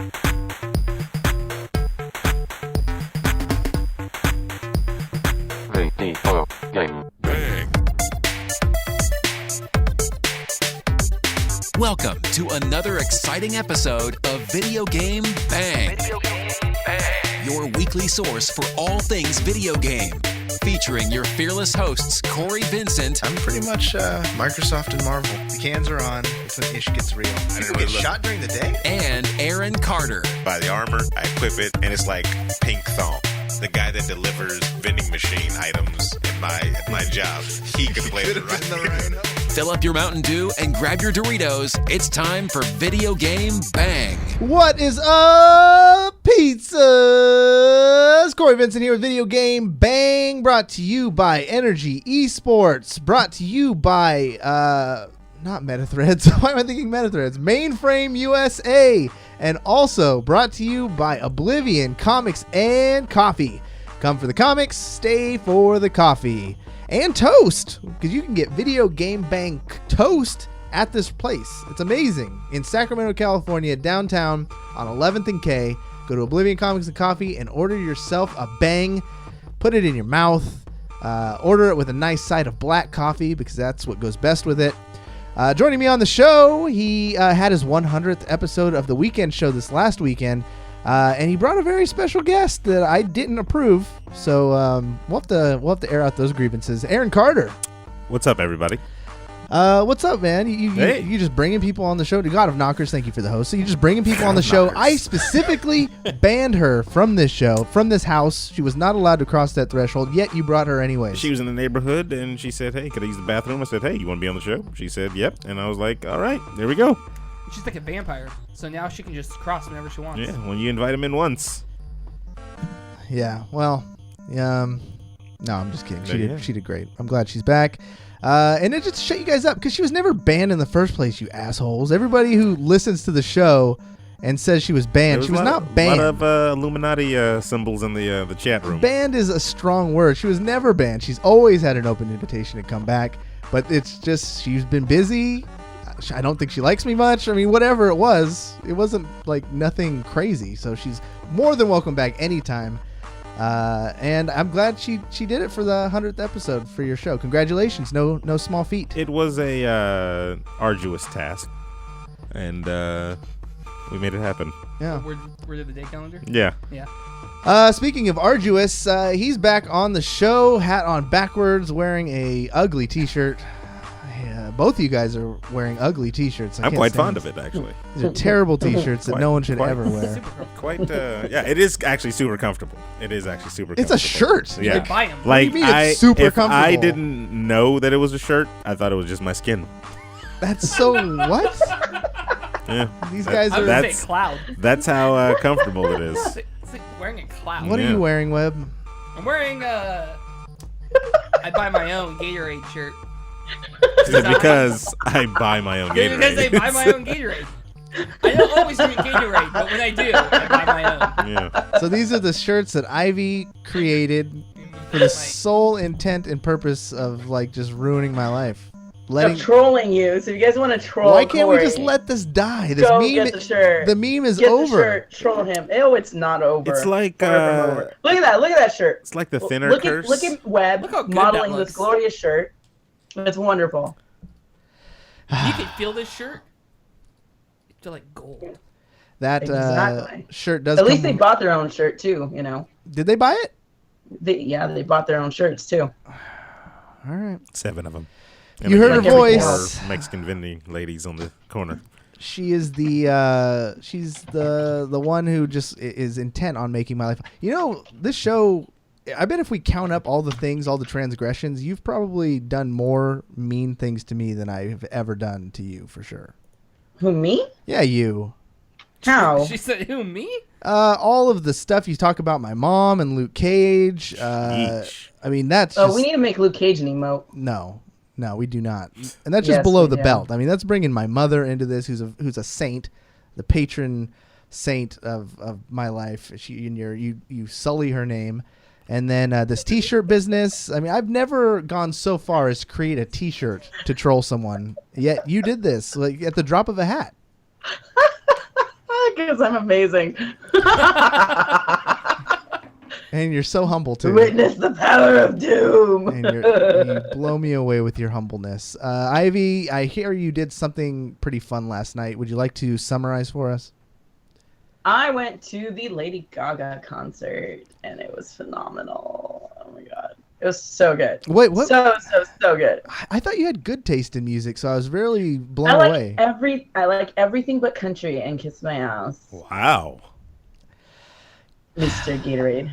Video game bang. Welcome to another exciting episode of Video Game Bang. Video Game Bang. Your weekly source for all things video game. Featuring your fearless hosts, Cory, Vincent. I'm pretty much Microsoft and Marvel. The cans are on. It's when ish gets real. People get shot during the day? And Aaron Carter. Buy the armor, I equip it, and it's like pink thong. The guy that delivers vending machine items in my job, he could play the right. Fill up your Mountain Dew and grab your Doritos. It's time for Video Game Bang. What is up, pizzas? Cory Vincent here with Video Game Bang, brought to you by Energy Esports, brought to you by, not Metathreads. Why am I thinking Metathreads? Mainframe USA, and also brought to you by Oblivion, Comics and Coffee. Come for the comics, stay for the coffee. And toast, because you can get Video Game Bang toast at this place. It's amazing. In Sacramento, California, downtown on 11th and K. Go to Oblivion Comics and Coffee and order yourself a bang. Put it in your mouth. Order it with a nice side of black coffee because that's what goes best with it. Joining me on the show, he had his 100th episode of the weekend show this last weekend. And he brought a very special guest that I didn't approve, so we'll have to air out those grievances. Aaron Carter. What's up, everybody? What's up, man? You just bringing people on the show. God of Knockers, thank you for the host. So you're just bringing people on the show. I specifically banned her from this show, from this house. She was not allowed to cross that threshold, yet you brought her anyways. She was in the neighborhood, and she said, hey, could I use the bathroom? I said, hey, you want to be on the show? She said, yep. And I was like, all right, there we go. She's like a vampire, so now she can just cross whenever she wants. Yeah, when you invite him in once. Yeah, well, no, I'm just kidding. She did great. I'm glad she's back. And it just shut you guys up because she was never banned in the first place, you assholes. Everybody who listens to the show and says she was banned, she was not banned. A lot of Illuminati symbols in the chat room. Banned is a strong word. She was never banned. She's always had an open invitation to come back, but it's just she's been busy. I don't think she likes me much. I mean, whatever it wasn't like nothing crazy. So she's more than welcome back anytime. And I'm glad she did it for the 100th episode for your show. Congratulations. No small feat. It was a arduous task, and we made it happen. Yeah. Where did the day calendar? Yeah. Yeah. Speaking of arduous, he's back on the show, hat on backwards, wearing a ugly t-shirt. Both of you guys are wearing ugly t-shirts. I'm quite fond of it, actually. These are terrible t-shirts that no one should ever wear. Yeah, it is actually super comfortable. It is actually super comfortable. It's a shirt. Yeah. You could buy 'em. What do you mean it's super if comfortable? I didn't know that it was a shirt, I thought it was just my skin. That's so what? Yeah. These guys I are... would say cloud. That's how comfortable it is. It's like wearing a cloud. What are you wearing, Webb? I'm wearing I buy my own Gatorade shirt. Because I buy my own Gatorade. Because I buy my own Gatorade. I don't always drink Gatorade, but when I do, I buy my own. Yeah. So these are the shirts that Ivy created for the sole intent and purpose of like just ruining my life. I'm trolling you. So if you guys want to troll, why can't Cory, we just let this die? This go meme, get the shirt. The meme is get over. The shirt, troll him. Oh, it's not over. It's like over. Look at that. Look at that shirt. It's like the thinner curse. Look at Webb modeling this glorious shirt. It's wonderful. You can feel this shirt. It's like gold. That exactly. Shirt does. At least they bought their own shirt too. You know. Did they buy it? They bought their own shirts too. All right. 7 of them. And you heard her voice. 4 Mexican vending ladies on the corner. She is the one who just is intent on making my life. You know, this show. I bet if we count up all the things, all the transgressions, you've probably done more mean things to me than I've ever done to you, for sure. Who, me? Yeah, you. How? She said, who, me? All of the stuff you talk about my mom and Luke Cage. I mean, that's just... we need to make Luke Cage an emote. No, we do not. And that's just below the belt. I mean, that's bringing my mother into this, who's a saint, the patron saint of my life. You sully her name. And then this T-shirt business. I mean, I've never gone so far as to create a T-shirt to troll someone. Yet you did this, like at the drop of a hat. because I'm amazing. And you're so humble too. Witness the power of doom. And you blow me away with your humbleness. Ivy, I hear you did something pretty fun last night. Would you like to summarize for us? I went to the Lady Gaga concert, and it was phenomenal. Oh my god. It was so good. Wait, what? So good. I thought you had good taste in music, so I was really blown I away. like everything but country and Kiss My Ass. Wow. Mr. Gatorade.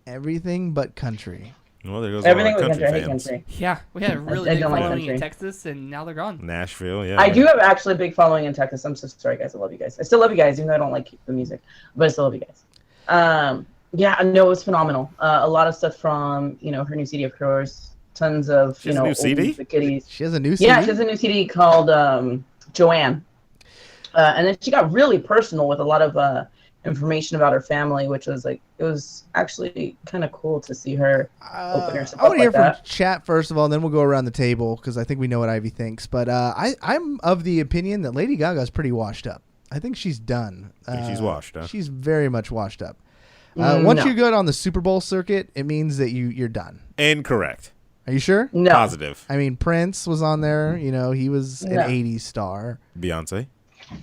Everything but country. Well, there goes Everything all but our country. I hate fans. country. Yeah, we had a really I big don't like following in country. Texas, and now they're gone. Nashville, yeah. I do have actually a big following in Texas. I'm so sorry, guys. I love you guys. I still love you guys, even though I don't like the music. But I still love you guys. Yeah, no, it was phenomenal. A lot of stuff from, her new CD, of course. Tons of, She has a new CD? She has a new CD? Yeah, she has a new CD called Joanne. And then she got really personal with a lot of information about her family, which was it was actually kind of cool to see her open herself I want to hear up like from chat first of all, and then we'll go around the table because I think we know what Ivy thinks. But I'm of the opinion that Lady Gaga's pretty washed up. I think she's done. She's washed up. She's very much washed up. Once No. you go on the Super Bowl circuit, it means that you're done. Incorrect. Are you sure? No. Positive. I mean, Prince was on there. He was an No. 80s star. Beyonce.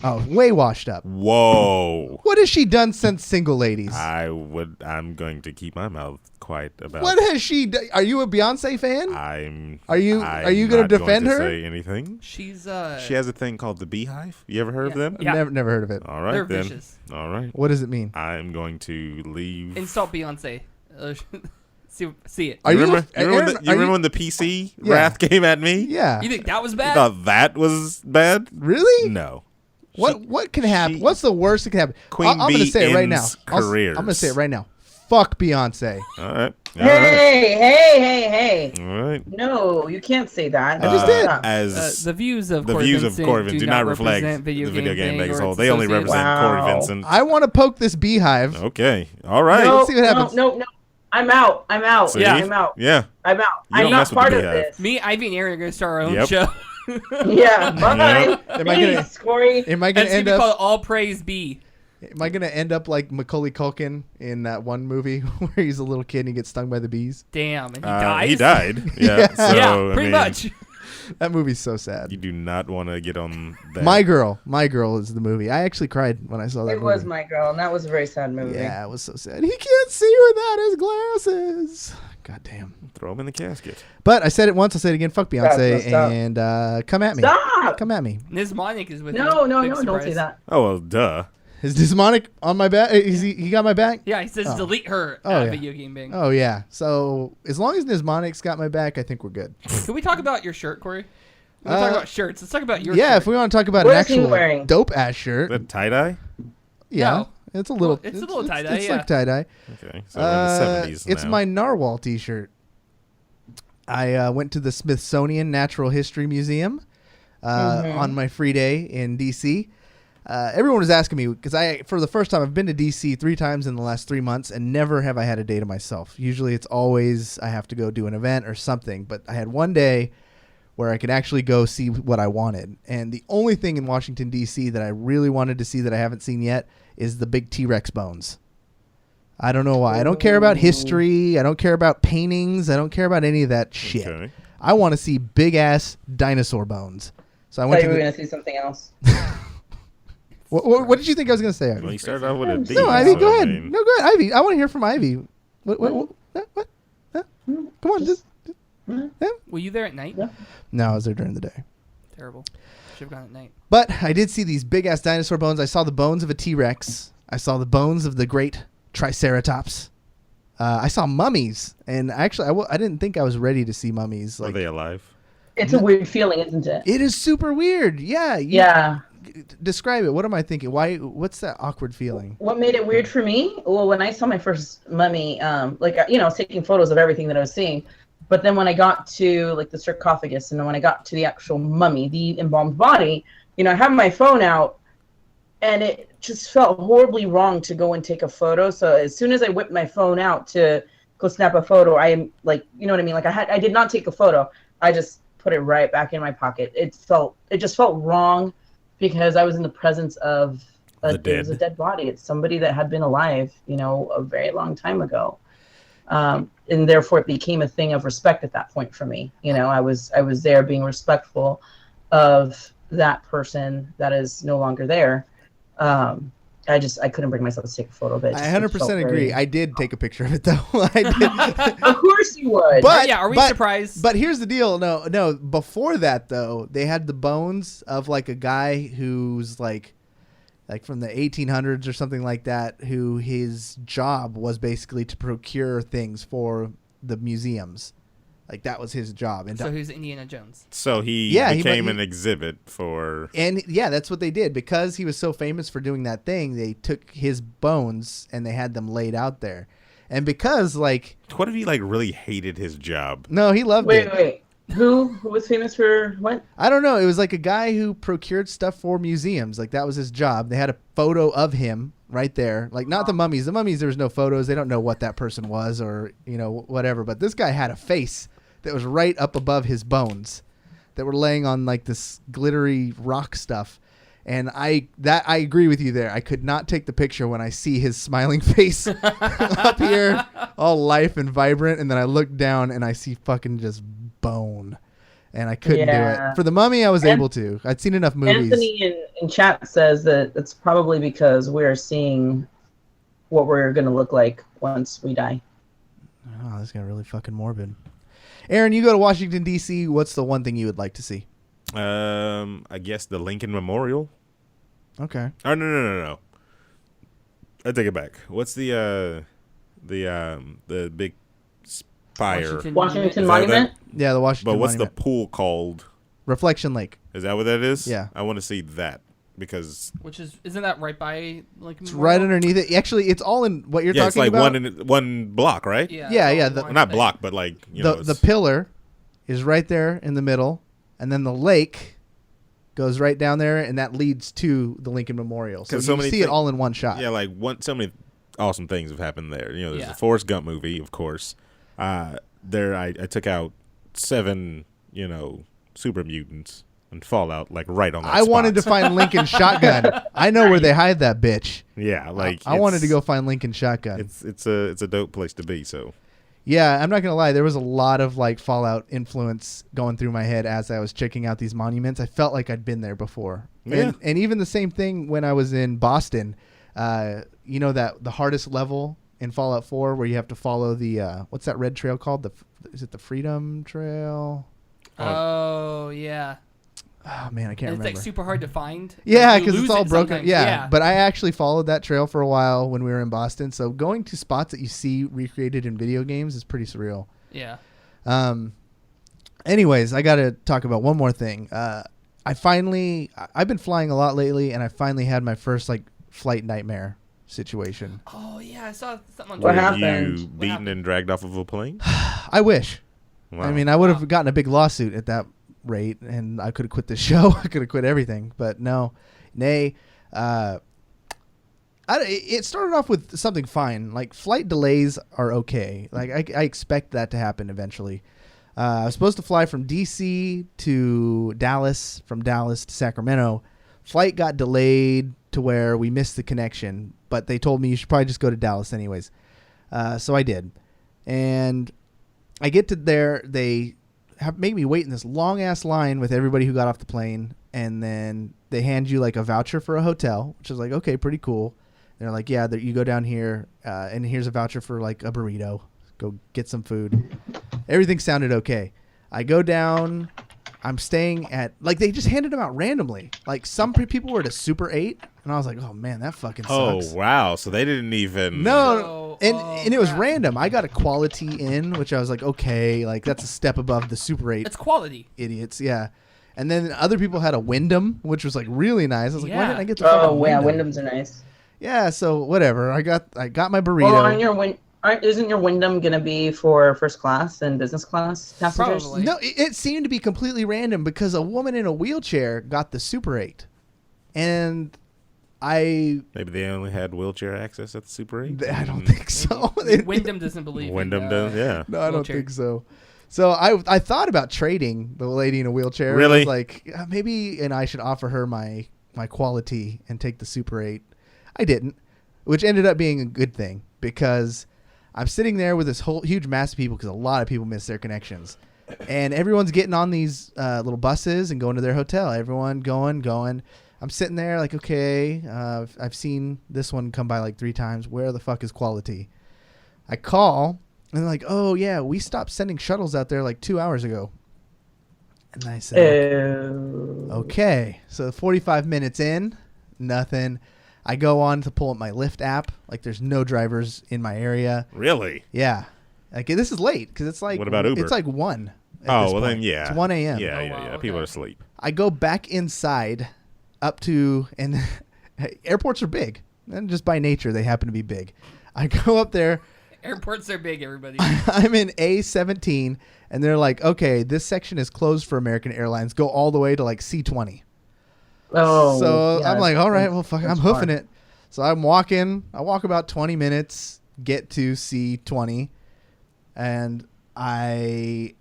Oh, way washed up. Whoa. What has she done since Single Ladies? I'm going to keep my mouth quiet about. What has she done? Are you a Beyonce fan? Are you gonna defend her? Say anything? She's She has a thing called the Beehive. You ever heard of them? Yeah. Never heard of it. All right They're then. vicious. All right. What does it mean? I'm going to leave. Insult Beyonce. See it. Are you you remember? Aaron, You remember when the PC Yeah. wrath came at me? Yeah. You think that was You bad? thought that was bad? Really? No. What can happen? What's the worst that can happen? Queen I'm going to Bee say it right now. ends I'm careers. going to say it right now. Fuck Beyonce. All right. Hey. All right. No, you can't say that. I just did. As the views of the Cory views of Vincent Cory Vincent do not reflect represent the video game bang as a or whole. its They only associated- represent Wow. Cory Vincent. I want to poke this beehive. Okay. All right. No, Let's see what happens. No. I'm out. See? Yeah. I'm out. Yeah. I'm out. You I'm don't not mess with part the of Beehive. this. Me, Ivy, and Aaron are going to start our own Yep. show. Yeah, bye. Am I gonna- Please, Cory. Am I And going it's to going end to be up? called All Praise Be. Am I going to end up like Macaulay Culkin in that one movie where he's a little kid and he gets stung by the bees? Damn, and he dies? He died. Yeah. Yeah. So, Yeah, I pretty mean, much. That movie's so sad. You do not want to get on that. My Girl is the movie. I actually cried when I saw that It movie. was My Girl, and that was a very sad movie. Yeah, it was so sad. He can't see without his glasses. God damn. Throw him in the casket. But I said it once. I said it again. Fuck Beyonce. Stop. And come at me. Stop! Come at me. Nismonic is with him. No, Big don't surprise. say that. Oh, well, duh. Is Demonic on my back? Is he got my back? Yeah, he says delete her Oh, yeah. video game bang. Oh, yeah. So as long as Nismonic's got my back, I think we're good. Can we talk about your shirt, Cory? We talk about shirts. Let's talk about your Yeah, shirt. if we want to talk about What an is he actual wearing? dope-ass shirt. Is that tie-dye? Yeah. No. It's a little. Well, it's a little tie-dye, It's yeah. like tie-dye. Okay. So we're in the 70s It's now. my Narwhal T-shirt. I went to the Smithsonian Natural History Museum on my free day in D.C. Everyone was asking me because for the first time, I've been to D.C. 3 times in the last 3 months, and never have I had a day to myself. Usually, it's always I have to go do an event or something. But I had one day where I could actually go see what I wanted. And the only thing in Washington, D.C. that I really wanted to see that I haven't seen yet is the big T-Rex bones. I don't know why. I don't care about history. I don't care about paintings. I don't care about any of that shit. Okay. I want to see big-ass dinosaur bones. So I I went thought to you were the... going to see something else. What did you think I was going to say, Well, Ivy? you started off with a D. No, Ivy, so, go I ahead. mean, No, go ahead. Ivy, I want to hear from Ivy. What? Huh? Come on. Just... Were you there at night? Yeah. No, I was there during the day. Terrible. Should have gone at night. But I did see these big-ass dinosaur bones. I saw the bones of a T-Rex. I saw the bones of the great Triceratops. I saw mummies. And actually, I didn't think I was ready to see mummies. Are Like, they alive? It's a weird feeling, isn't it? it is super weird. Yeah. Yeah. Describe it. What am I thinking? What's that awkward feeling? What made it weird for me? Well, when I saw my first mummy, I was taking photos of everything that I was seeing. But then when I got to like the sarcophagus, and then when I got to the actual mummy, the embalmed body, I had my phone out, and it just felt horribly wrong to go and take a photo. So as soon as I whipped my phone out to go snap a photo, I am like, you know what I mean? Like I did not take a photo. I just put it right back in my pocket. It just felt wrong because I was in the presence of it was a dead body. It's somebody that had been alive, a very long time ago. And therefore it became a thing of respect at that point for me. I was there being respectful of that person that is no longer there. I couldn't bring myself to take a photo of it. I 100% agree. I did take a picture of it though. I did. Of course you would. But are we surprised? But here's the deal. No. Before that though, they had the bones of like a guy who's like from the 1800s or something like that, who his job was basically to procure things for the museums. Like that was his job. And so who's Indiana Jones? So he became an exhibit for... And yeah, that's what they did. Because he was so famous for doing that thing, they took his bones and they had them laid out there. And because like... What if he like really hated his job? No, he loved it. Wait. Who was famous for what? I don't know. It was like a guy who procured stuff for museums. Like that was his job. They had a photo of him right there. Like not the mummies. The mummies, there was no photos. They don't know what that person was or, whatever. But this guy had a face that was right up above his bones that were laying on like this glittery rock stuff. And I agree with you there. I could not take the picture when I see his smiling face up here, all life and vibrant. And then I look down and I see fucking just bone. And I couldn't do it. For the mummy, I was able to. I'd seen enough movies. Anthony in chat says that it's probably because we're seeing what we're going to look like once we die. Oh, this got really fucking morbid. Aaron, you go to Washington, D.C. What's the one thing you would like to see? I guess the Lincoln Memorial. Okay. Oh, no. I take it back. What's the big spire? Washington Monument? Yeah, the Washington But what's Monument. the pool called? Reflection Lake. Is that what that is? Yeah. I want to see that because... Isn't that right by like? It's right underneath it. Actually, it's all in what you're talking it's like about. one block, right? Yeah. Not block, but like the pillar is right there in the middle, and then the lake goes right down there, and that leads to the Lincoln Memorial. So you see it all in one shot. Yeah, so many awesome things have happened there. There's the Forrest Gump movie, of course. There, I took out 7, super mutants and Fallout, like right on that spot. Wanted to find Lincoln Shotgun. I know where they hide that bitch. Yeah, like I wanted to go find Lincoln Shotgun. It's a dope place to be. So. Yeah, I'm not gonna lie. There was a lot of like Fallout influence going through my head as I was checking out these monuments. I felt like I'd been there before. Yeah. And even the same thing when I was in Boston. That the hardest level in Fallout 4 where you have to follow the what's that red trail called? Is it the Freedom Trail? Oh yeah. Oh man, I can't remember. It's like super hard to find. Yeah, because it's all broken. Sometimes. Yeah, but I actually followed that trail for a while when we were in Boston. So going to spots that you see recreated in video games is pretty surreal. Yeah. Anyways, I got to talk about one more thing. I've been flying a lot lately, and I finally had my first like flight nightmare situation. Oh yeah, I saw something on What Twitter. happened? You beaten and dragged off of a plane? I wish. Wow. I mean, I would have gotten a big lawsuit at that rate, and I could have quit the show. I could have quit everything, but no, nay. It started off with something fine. Like flight delays are okay. Like I expect that to happen eventually. I was supposed to fly from DC to Dallas, from Dallas to Sacramento. Flight got delayed to where we missed the connection, but they told me you should probably just go to Dallas anyways. So I did, and I get to there. They make me wait in this long ass line with everybody who got off the plane, and then they hand you like a voucher for a hotel, which is like, okay, pretty cool. They're like, yeah, you go down here, and here's a voucher for like a burrito. Go get some food. Everything sounded okay. I go down. I'm staying at, like, they just handed them out randomly. Like, some people were at a Super 8, and I was like, oh, man, that fucking sucks. Oh, wow. So they didn't even... No, and it was random. I got a Quality Inn, which I was like, okay, like, that's a step above the Super 8. It's quality. Idiots, yeah. And then other people had a Wyndham, which was, like, really nice. I was like, why didn't I get the fucking fucking Wyndham? Wyndhams are nice. Yeah, so whatever. I got my burrito. Well, isn't your Wyndham going to be for first class and business class passengers? Probably. No, it seemed to be completely random because a woman in a wheelchair got the Super 8. And maybe they only had wheelchair access at the Super 8? I don't think so. Wyndham doesn't believe Wyndham does, yeah. No, I don't wheelchair. think so. So I thought about trading the lady in a wheelchair. Really? I was like, maybe, and I should offer her my quality and take the Super 8. I didn't, which ended up being a good thing because I'm sitting there with this whole huge mass of people because a lot of people miss their connections. And everyone's getting on these little buses and going to their hotel. Everyone going. I'm sitting there like, okay, I've seen this one come by like 3 times. Where the fuck is quality? I call, and they're like, oh, yeah, we stopped sending shuttles out there like 2 hours ago. And I said, okay. So 45 minutes in, nothing. I go on to pull up my Lyft app. Like, there's no drivers in my area. Really? Yeah. Like, this is late because it's like, what about Uber? It's like 1. Oh, well, then, yeah. It's 1 a.m. Yeah, okay. People are asleep. I go back inside up to, and airports are big. And just by nature, they happen to be big. I go up there. Airports are big, everybody. I'm in A17, and they're like, okay, this section is closed for American Airlines. Go all the way to like C20. Oh. So yeah, I'm like, all right, well, fuck, I'm hoofing far. it. So I'm walking. I walk about 20 minutes, get to C20, and I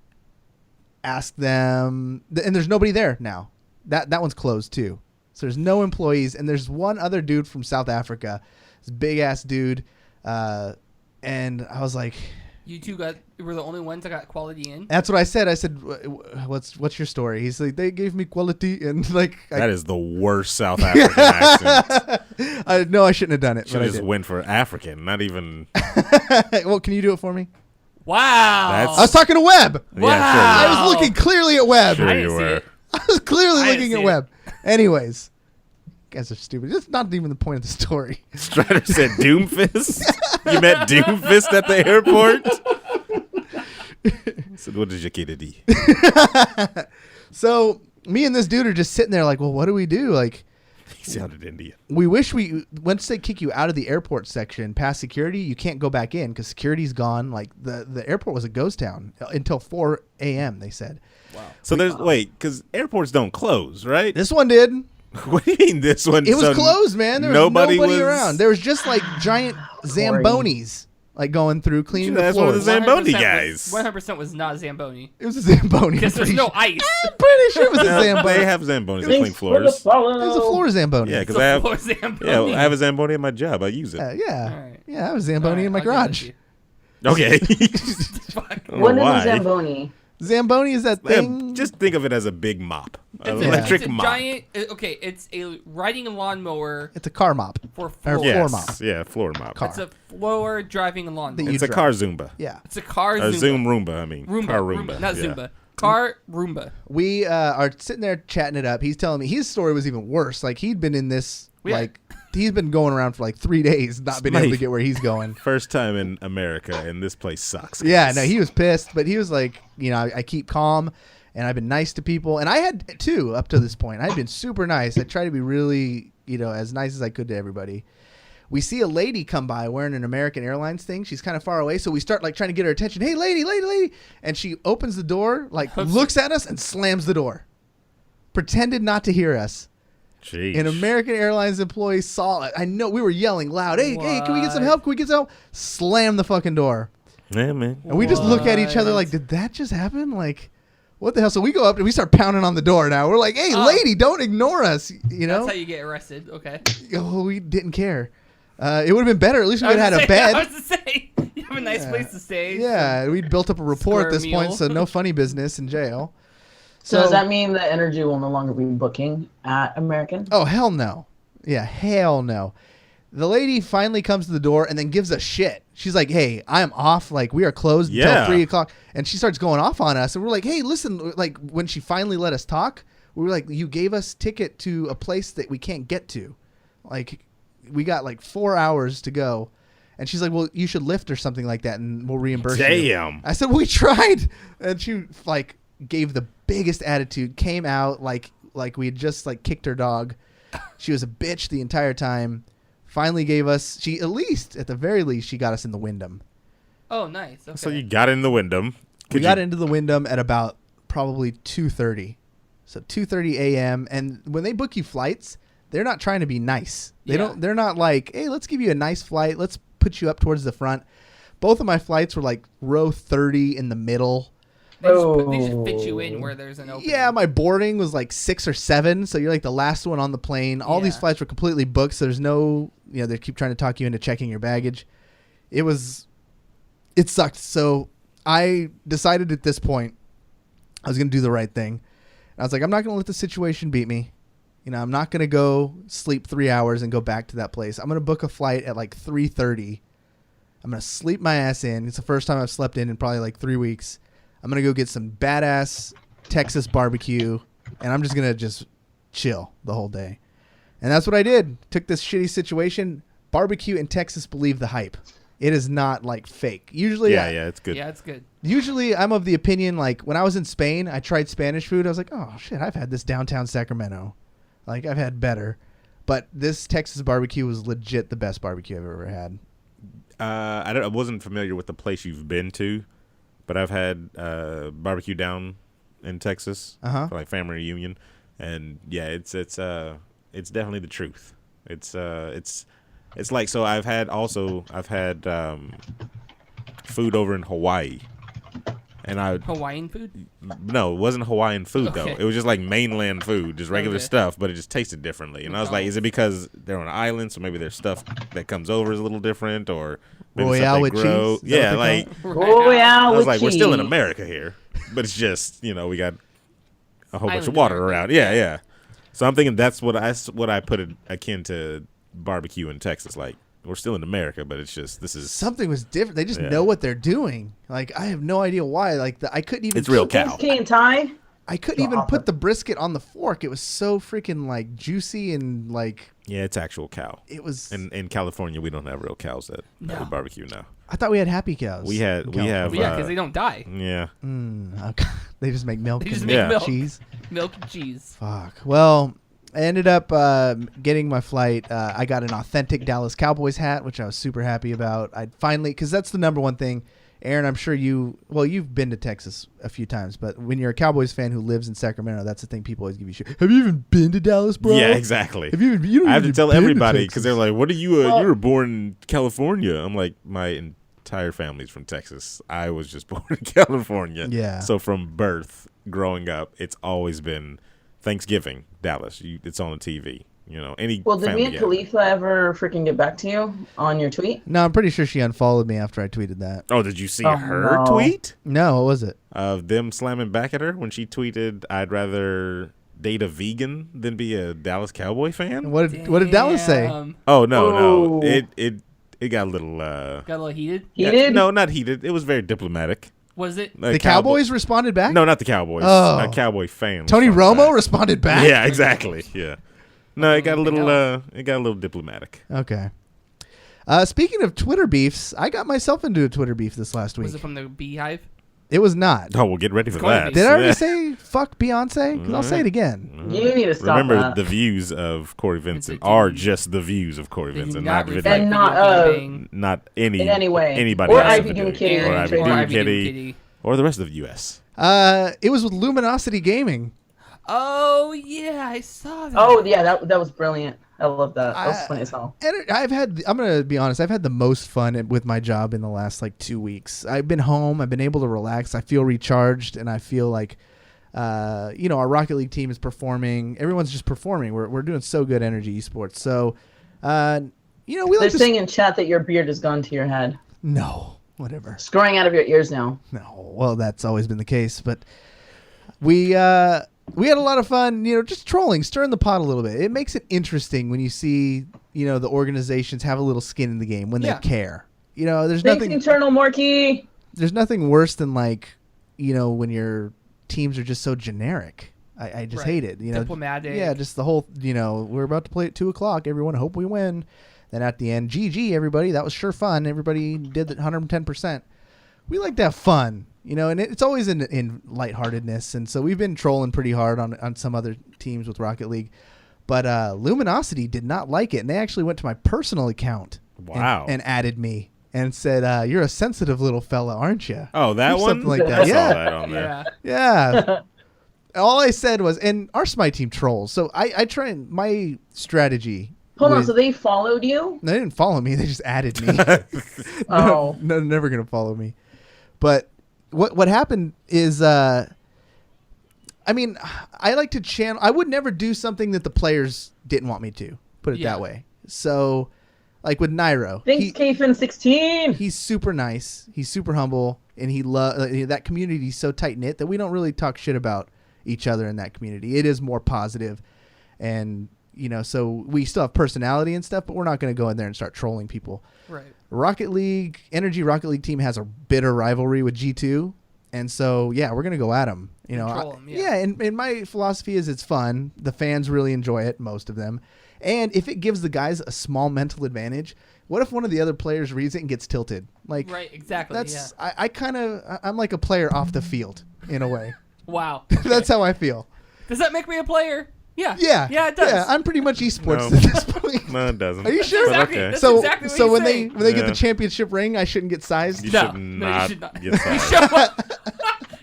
ask them, and there's nobody there now. That one's closed too. So there's no employees, and there's one other dude from South Africa, this big ass dude, and I was like, You two were the only ones that got quality in? that's what I said. I said, what's your story? He's like, they gave me quality, and like, That is the worst South African accent. no, I shouldn't have done it. Should But I just did. went for African, not even. Well, can you do it for me? Wow. That's- I was talking to Webb. Wow. I was looking clearly at Webb. Sure I you didn't see were. it. I was clearly I looking didn't at see Webb. Anyways, you guys are stupid. That's not even the point of the story. Strider said Doomfist. You met Doomfist at the airport? I said, what did you get to do? So me and this dude are just sitting there like, well, what do we do? Like, He sounded Indian. we wish once they kick you out of the airport section past security, you can't go back in because security's gone. Like the airport was a ghost town until 4 a.m. they said. So there's, because airports don't close, right? This one did. What do you mean this one? It was so closed, man. There was nobody nobody was- around. There was just like giant Zambonis like going through cleaning the That's one of the floors. Zamboni 100% guys. 100% was not Zamboni. It was a Zamboni. Because there's no ice. I'm pretty sure it was a No, Zamboni. they have Zambonis that Thanks clean for the floors. follow. It was a floor Zamboni. Yeah, because It's I a have, floor Zamboni. I have a Zamboni at my job. I use it. Yeah. All right. Yeah, I have a Zamboni in my All right, I'll give it garage. to you. Okay. Fuck. I don't know What is why. a Zamboni? Zamboni is that thing. Just think of it as a big mop. An It's electric it's a mop. giant. Okay, it's a riding a lawnmower It's a car mop. for Or floor. floor Yes. mop. Yeah, floor mop. Car. It's a floor driving a lawnmower. That you It's a drive. car Zumba. Yeah. It's a car A Zumba. Zoom Roomba, I mean. Roomba. Car Roomba. Not yeah. Zumba. Car Roomba. We are sitting there chatting it up. He's telling me his story was even worse. Like he'd been in this, Yeah. like he's been going around for like 3 days, not being able to get where he's going. First time in America, and this place sucks. Yeah, guys. no, he was pissed, but he was like, I keep calm, and I've been nice to people, and I had too up to this point. I'd been super nice. I try to be really, as nice as I could to everybody. We see a lady come by wearing an American Airlines thing. She's kind of far away, so we start like trying to get her attention. Hey, lady, and she opens the door, like looks at us and slams the door. Pretended not to hear us. Jeez. An American Airlines employee saw it. I know we were yelling loud. Hey, can we get some help? Can we get some help? Slam the fucking door. Yeah, man. And we just look at each other What? like, did that just happen? Like, what the hell? So we go up and we start pounding on the door now. We're like, hey, lady, don't ignore us. That's how you get arrested. Okay. Oh, we didn't care. It would have been better. At least we would have had a I bed. was to say, you have a nice place to stay. Yeah, we built up a rapport Square at this point, meal. so no funny business in jail. So does that mean that Energy will no longer be booking at American? Oh, hell no. Yeah, hell no. The lady finally comes to the door and then gives us shit. She's like, hey, I'm off. Like, we are closed until Yeah. 3 o'clock. And she starts going off on us. And we're like, hey, listen, like, when she finally let us talk, we were like, you gave us ticket to a place that we can't get to. Like, we got like 4 hours to go. And she's like, well, you should lift or something like that, and we'll reimburse you. Damn. I said, well, we tried. And she, like, gave the biggest attitude, came out like we had just, like, kicked her dog. She was a bitch the entire time. Finally gave us, at the very least, she got us in the Wyndham. Oh, nice. Okay. So you got in the Wyndham. We got into the Wyndham at about probably 2:30. So 2:30 a.m. And when they book you flights, they're not trying to be nice. They're not like, hey, let's give you a nice flight. Let's put you up towards the front. Both of my flights were like row 30 in the middle. They just fit you in where there's an opening. Yeah, my boarding was like 6 or 7, so you're like the last one on the plane. All these flights were completely booked, so there's no, they keep trying to talk you into checking your baggage. It sucked. So I decided at this point I was going to do the right thing. I was like, I'm not going to let the situation beat me. I'm not going to go sleep 3 hours and go back to that place. I'm going to book a flight at like 3:30. I'm going to sleep my ass in. It's the first time I've slept in probably like 3 weeks. I'm going to go get some badass Texas barbecue, and I'm just going to just chill the whole day. And that's what I did. Took this shitty situation. Barbecue in Texas, believe the hype. It is not like fake. Usually, it's good. Yeah, it's good. Usually, I'm of the opinion, like when I was in Spain, I tried Spanish food. I was like, oh shit, I've had this downtown Sacramento. Like I've had better. But this Texas barbecue was legit the best barbecue I've ever had. I wasn't familiar with the place you've been to, but I've had barbecue down in Texas for like family reunion, and yeah, it's definitely the truth. It's like, so I've had food over in Hawaii, and Hawaiian food? No, it wasn't Hawaiian food though. Okay. It was just like mainland food, just regular stuff, but it just tasted differently. And I was like, is it because they're on an island, so maybe their stuff that comes over is a little different, or maybe Royale with grow? cheese? Yeah, like Royale I was with like, cheese. we're still in America here, but it's just we got a whole bunch of water around. Yeah. So I'm thinking that's what I put it akin to barbecue in Texas. Like we're still in America, but it's just something was different. They just know what they're doing. Like I have no idea why. Like I couldn't even. It's real cow. I couldn't even put the brisket on the fork. It was so freaking like juicy and like. Yeah, it's actual cow. It was. In California, we don't have real cows that we barbecue now. I thought we had happy cows. We have. Because they don't die. Yeah. Okay. They just make milk. They just and make milk. Cheese. Milk and cheese. Fuck. Well, I ended up getting my flight. I got an authentic Dallas Cowboys hat, which I was super happy about. I finally, because that's the number one thing. Aaron, I'm sure you've been to Texas a few times, but when you're a Cowboys fan who lives in Sacramento, that's the thing people always give you shit. Have you even been to Dallas, bro? Yeah, exactly. I have to tell everybody because they're like, "What are you? You were born in California." I'm like, my entire family's from Texas. I was just born in California. Yeah. So from birth, growing up, it's always been Thanksgiving, Dallas. It's on the TV. Well, did Mia Khalifa ever freaking get back to you on your tweet? No, I'm pretty sure she unfollowed me after I tweeted that. Oh, did you see her tweet? No, what was it? Of them slamming back at her when she tweeted, "I'd rather date a vegan than be a Dallas Cowboy fan." What did Dallas say? Oh no, it got a little heated. Heated? No, not heated. It was very diplomatic. Was it? The Cowboys responded back? No, not the Cowboys. Oh. A Cowboy fan. Tony Romo responded back? Yeah, exactly. Yeah. No, it got a little diplomatic. Okay. Speaking of Twitter beefs, I got myself into a Twitter beef this last week. Was it from the Beehive? It was not. Oh, well, get ready for that. Did I already say fuck Beyonce? Because I'll say it again. You need to stop. Remember, the views of Cory Vincent are just the views of Cory Vincent, not and not any in any way anybody or else Ivy Doomkitty or Ivy Doomkitty or the rest of the U.S. It was with Luminosity Gaming. Oh yeah, I saw that. Oh yeah, that was brilliant. I love that. That was funny as hell. And I'm going to be honest, I've had the most fun with my job in the last 2 weeks. I've been home. I've been able to relax. I feel recharged, and I feel like, our Rocket League team is performing. Everyone's just performing. We're doing so good, Energy Esports. So, we like They're saying in chat that your beard has gone to your head. No, whatever. It's growing out of your ears now. No, well, that's always been the case. But we had a lot of fun, just trolling, stirring the pot a little bit. It makes it interesting when you see, the organizations have a little skin in the game when they care. There's nothing Eternal Morky. There's nothing worse than when your teams are just so generic. I just hate it. Diplomatic. Yeah, just the whole, we're about to play at 2:00. Everyone hope we win. Then at the end, GG everybody. That was sure fun. Everybody did 110%. We like to have fun. And it's always in lightheartedness. And so we've been trolling pretty hard on some other teams with Rocket League. But Luminosity did not like it. And they actually went to my personal account and added me and said, you're a sensitive little fella, aren't you? Oh, that one? Something like that. I saw that on there. Yeah. All I said was, and our Smite team trolls. So I try and my strategy. Hold on, so they followed you? They didn't follow me. They just added me. Oh. No, never going to follow me. But what happened is, I mean, I like to channel. I would never do something that the players didn't want me to. Put it that way. So, like with Nairo, thanks, KFin16. He's super nice. He's super humble, and he that community is so tight knit that we don't really talk shit about each other in that community. It is more positive, and so we still have personality and stuff, but we're not going to go in there and start trolling people. Right. Rocket League team has a bitter rivalry with G2, and so we're going to go at them. Troll them, and my philosophy is it's fun. The fans really enjoy it, most of them. And if it gives the guys a small mental advantage, what if one of the other players reads it and gets tilted? Like, right, exactly. That's I'm like a player off the field in a way. Wow. That's how I feel. Does that make me a player? Yeah. Yeah, it does. Yeah, I'm pretty much esports at this point. No, it doesn't. Are you sure? Exactly. Okay. That's So exactly what so he's when saying. they get the championship ring, I shouldn't get sized. You No. should No, not you should not. get You sized. show up.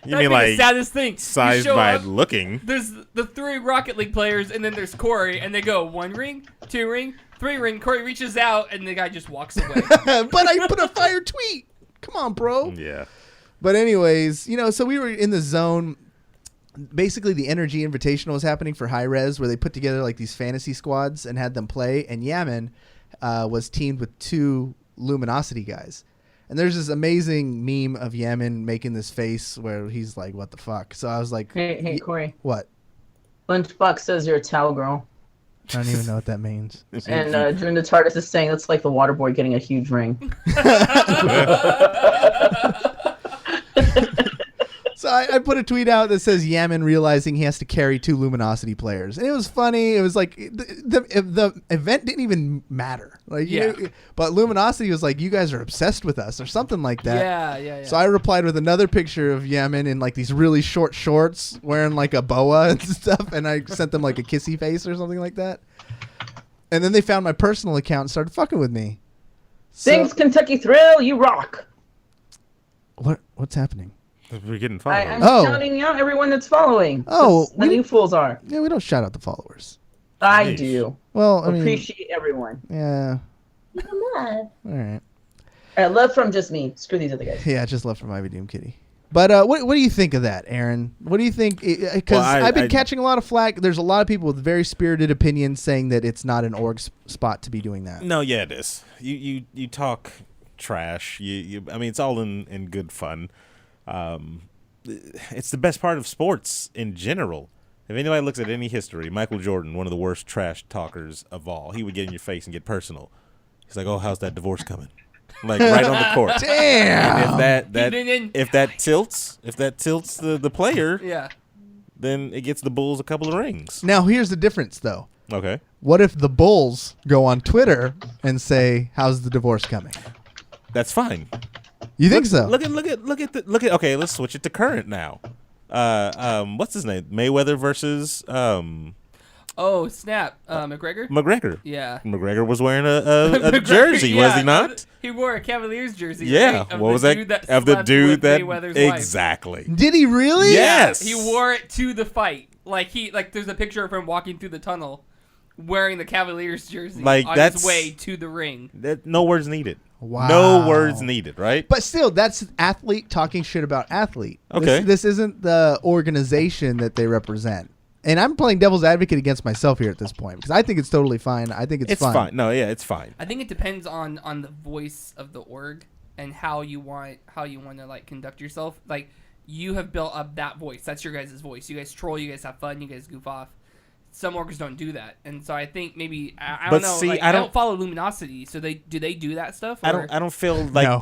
You That'd mean be like the saddest thing. sized You show by up, looking? There's the 3 Rocket League players, and then there's Cory, and they go 1 ring, 2 ring, 3 ring. Cory reaches out, and the guy just walks away. But I put a fire tweet. Come on, bro. Yeah. But anyways, so we were in the zone. Basically, the Energy Invitational was happening for High Res, where they put together like these fantasy squads and had them play. And Yaman was teamed with 2 Luminosity guys. And there's this amazing meme of Yaman making this face where he's like, "What the fuck?" So I was like, Hey, Cory. What? Lunchbox says you're a towel girl. I don't even know what that means. And Drew the TARDIS is saying that's like the water boy getting a huge ring. So I put a tweet out that says Yaman realizing he has to carry 2 Luminosity players, and it was funny. It was like the event didn't even matter, like but Luminosity was like, "You guys are obsessed with us," or something like that. Yeah. So I replied with another picture of Yaman in like these really short shorts, wearing like a boa and stuff, and I sent them like a kissy face or something like that. And then they found my personal account and started fucking with me. Thanks, Kentucky Thrill. You rock. What's happening? We're getting followed. I'm shouting out everyone that's following. Oh, the new fools are. Yeah, we don't shout out the followers. I do. Well, I mean, appreciate everyone. Yeah. Come on. All right. Love from just me. Screw these other guys. Yeah, just love from Ivy Doomkitty. But what do you think of that, Aaron? What do you think? Because I've been catching a lot of flack. There's a lot of people with very spirited opinions saying that it's not an org spot to be doing that. No, yeah, it is. You talk trash. I mean, it's all in good fun. It's the best part of sports in general. If anybody looks at any history, Michael Jordan, one of the worst trash talkers of all, he would get in your face and get personal. He's like, "Oh, how's that divorce coming?" Like right on the court. Damn. And if that tilts the player, then it gets the Bulls a couple of rings. Now here's the difference, though. Okay. What if the Bulls go on Twitter and say, "How's the divorce coming?" That's fine. You think so? Look at. Okay, let's switch it to current now. What's his name? Mayweather versus Oh snap! McGregor. McGregor. Yeah. McGregor was wearing a jersey, was he not? He wore a Cavaliers jersey. Yeah. Right? What was that? Of the dude that Mayweather's exactly. wife. Did he really? Yes. He wore it to the fight. Like there's a picture of him walking through the tunnel, wearing the Cavaliers jersey on his way to the ring. No words needed. Wow. No words needed, right? But still, that's athlete talking shit about athlete. Okay. This isn't the organization that they represent. And I'm playing devil's advocate against myself here at this point because I think it's totally fine. I think it's fine. No, yeah, it's fine. I think it depends on the voice of the org and how you want to like conduct yourself. Like you have built up that voice. That's your guys' voice. You guys troll. You guys have fun. You guys goof off. Some orgs don't do that, and so I think maybe I don't know. See, I don't follow Luminosity, so do they do that stuff? Or? I don't feel like No.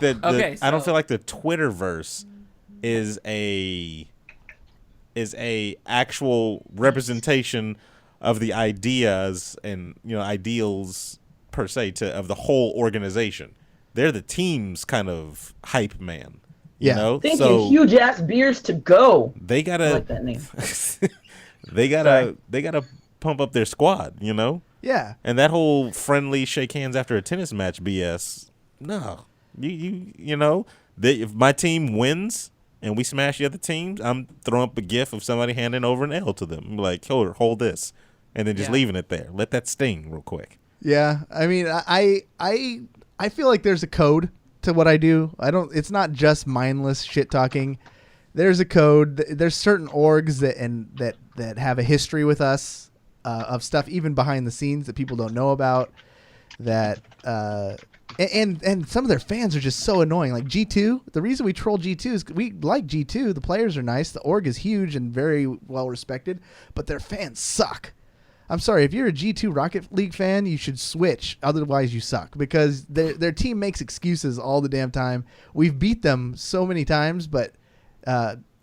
I don't feel like the Twitterverse is a actual representation of the ideas and ideals per se of the whole organization. They're the team's kind of hype man. You know? Thank you, huge ass beers to go. They gotta I like that name. they gotta pump up their squad, Yeah. And that whole friendly shake hands after a tennis match BS. No. If my team wins and we smash the other teams, I'm throwing up a gif of somebody handing over an L to them. I'm like, hold this. And then just leaving it there. Let that sting real quick. Yeah. I mean, I feel like there's a code to what I do. It's not just mindless shit talking. there's a code. There's certain orgs that have a history with us of stuff even behind the scenes that people don't know about. That and some of their fans are just so annoying. Like G2, the reason we troll G2 is we like G2. The players are nice. The org is huge and very well respected, but their fans suck. I'm sorry, if you're a G2 Rocket League fan, you should switch. Otherwise, you suck because their team makes excuses all the damn time. We've beat them so many times, but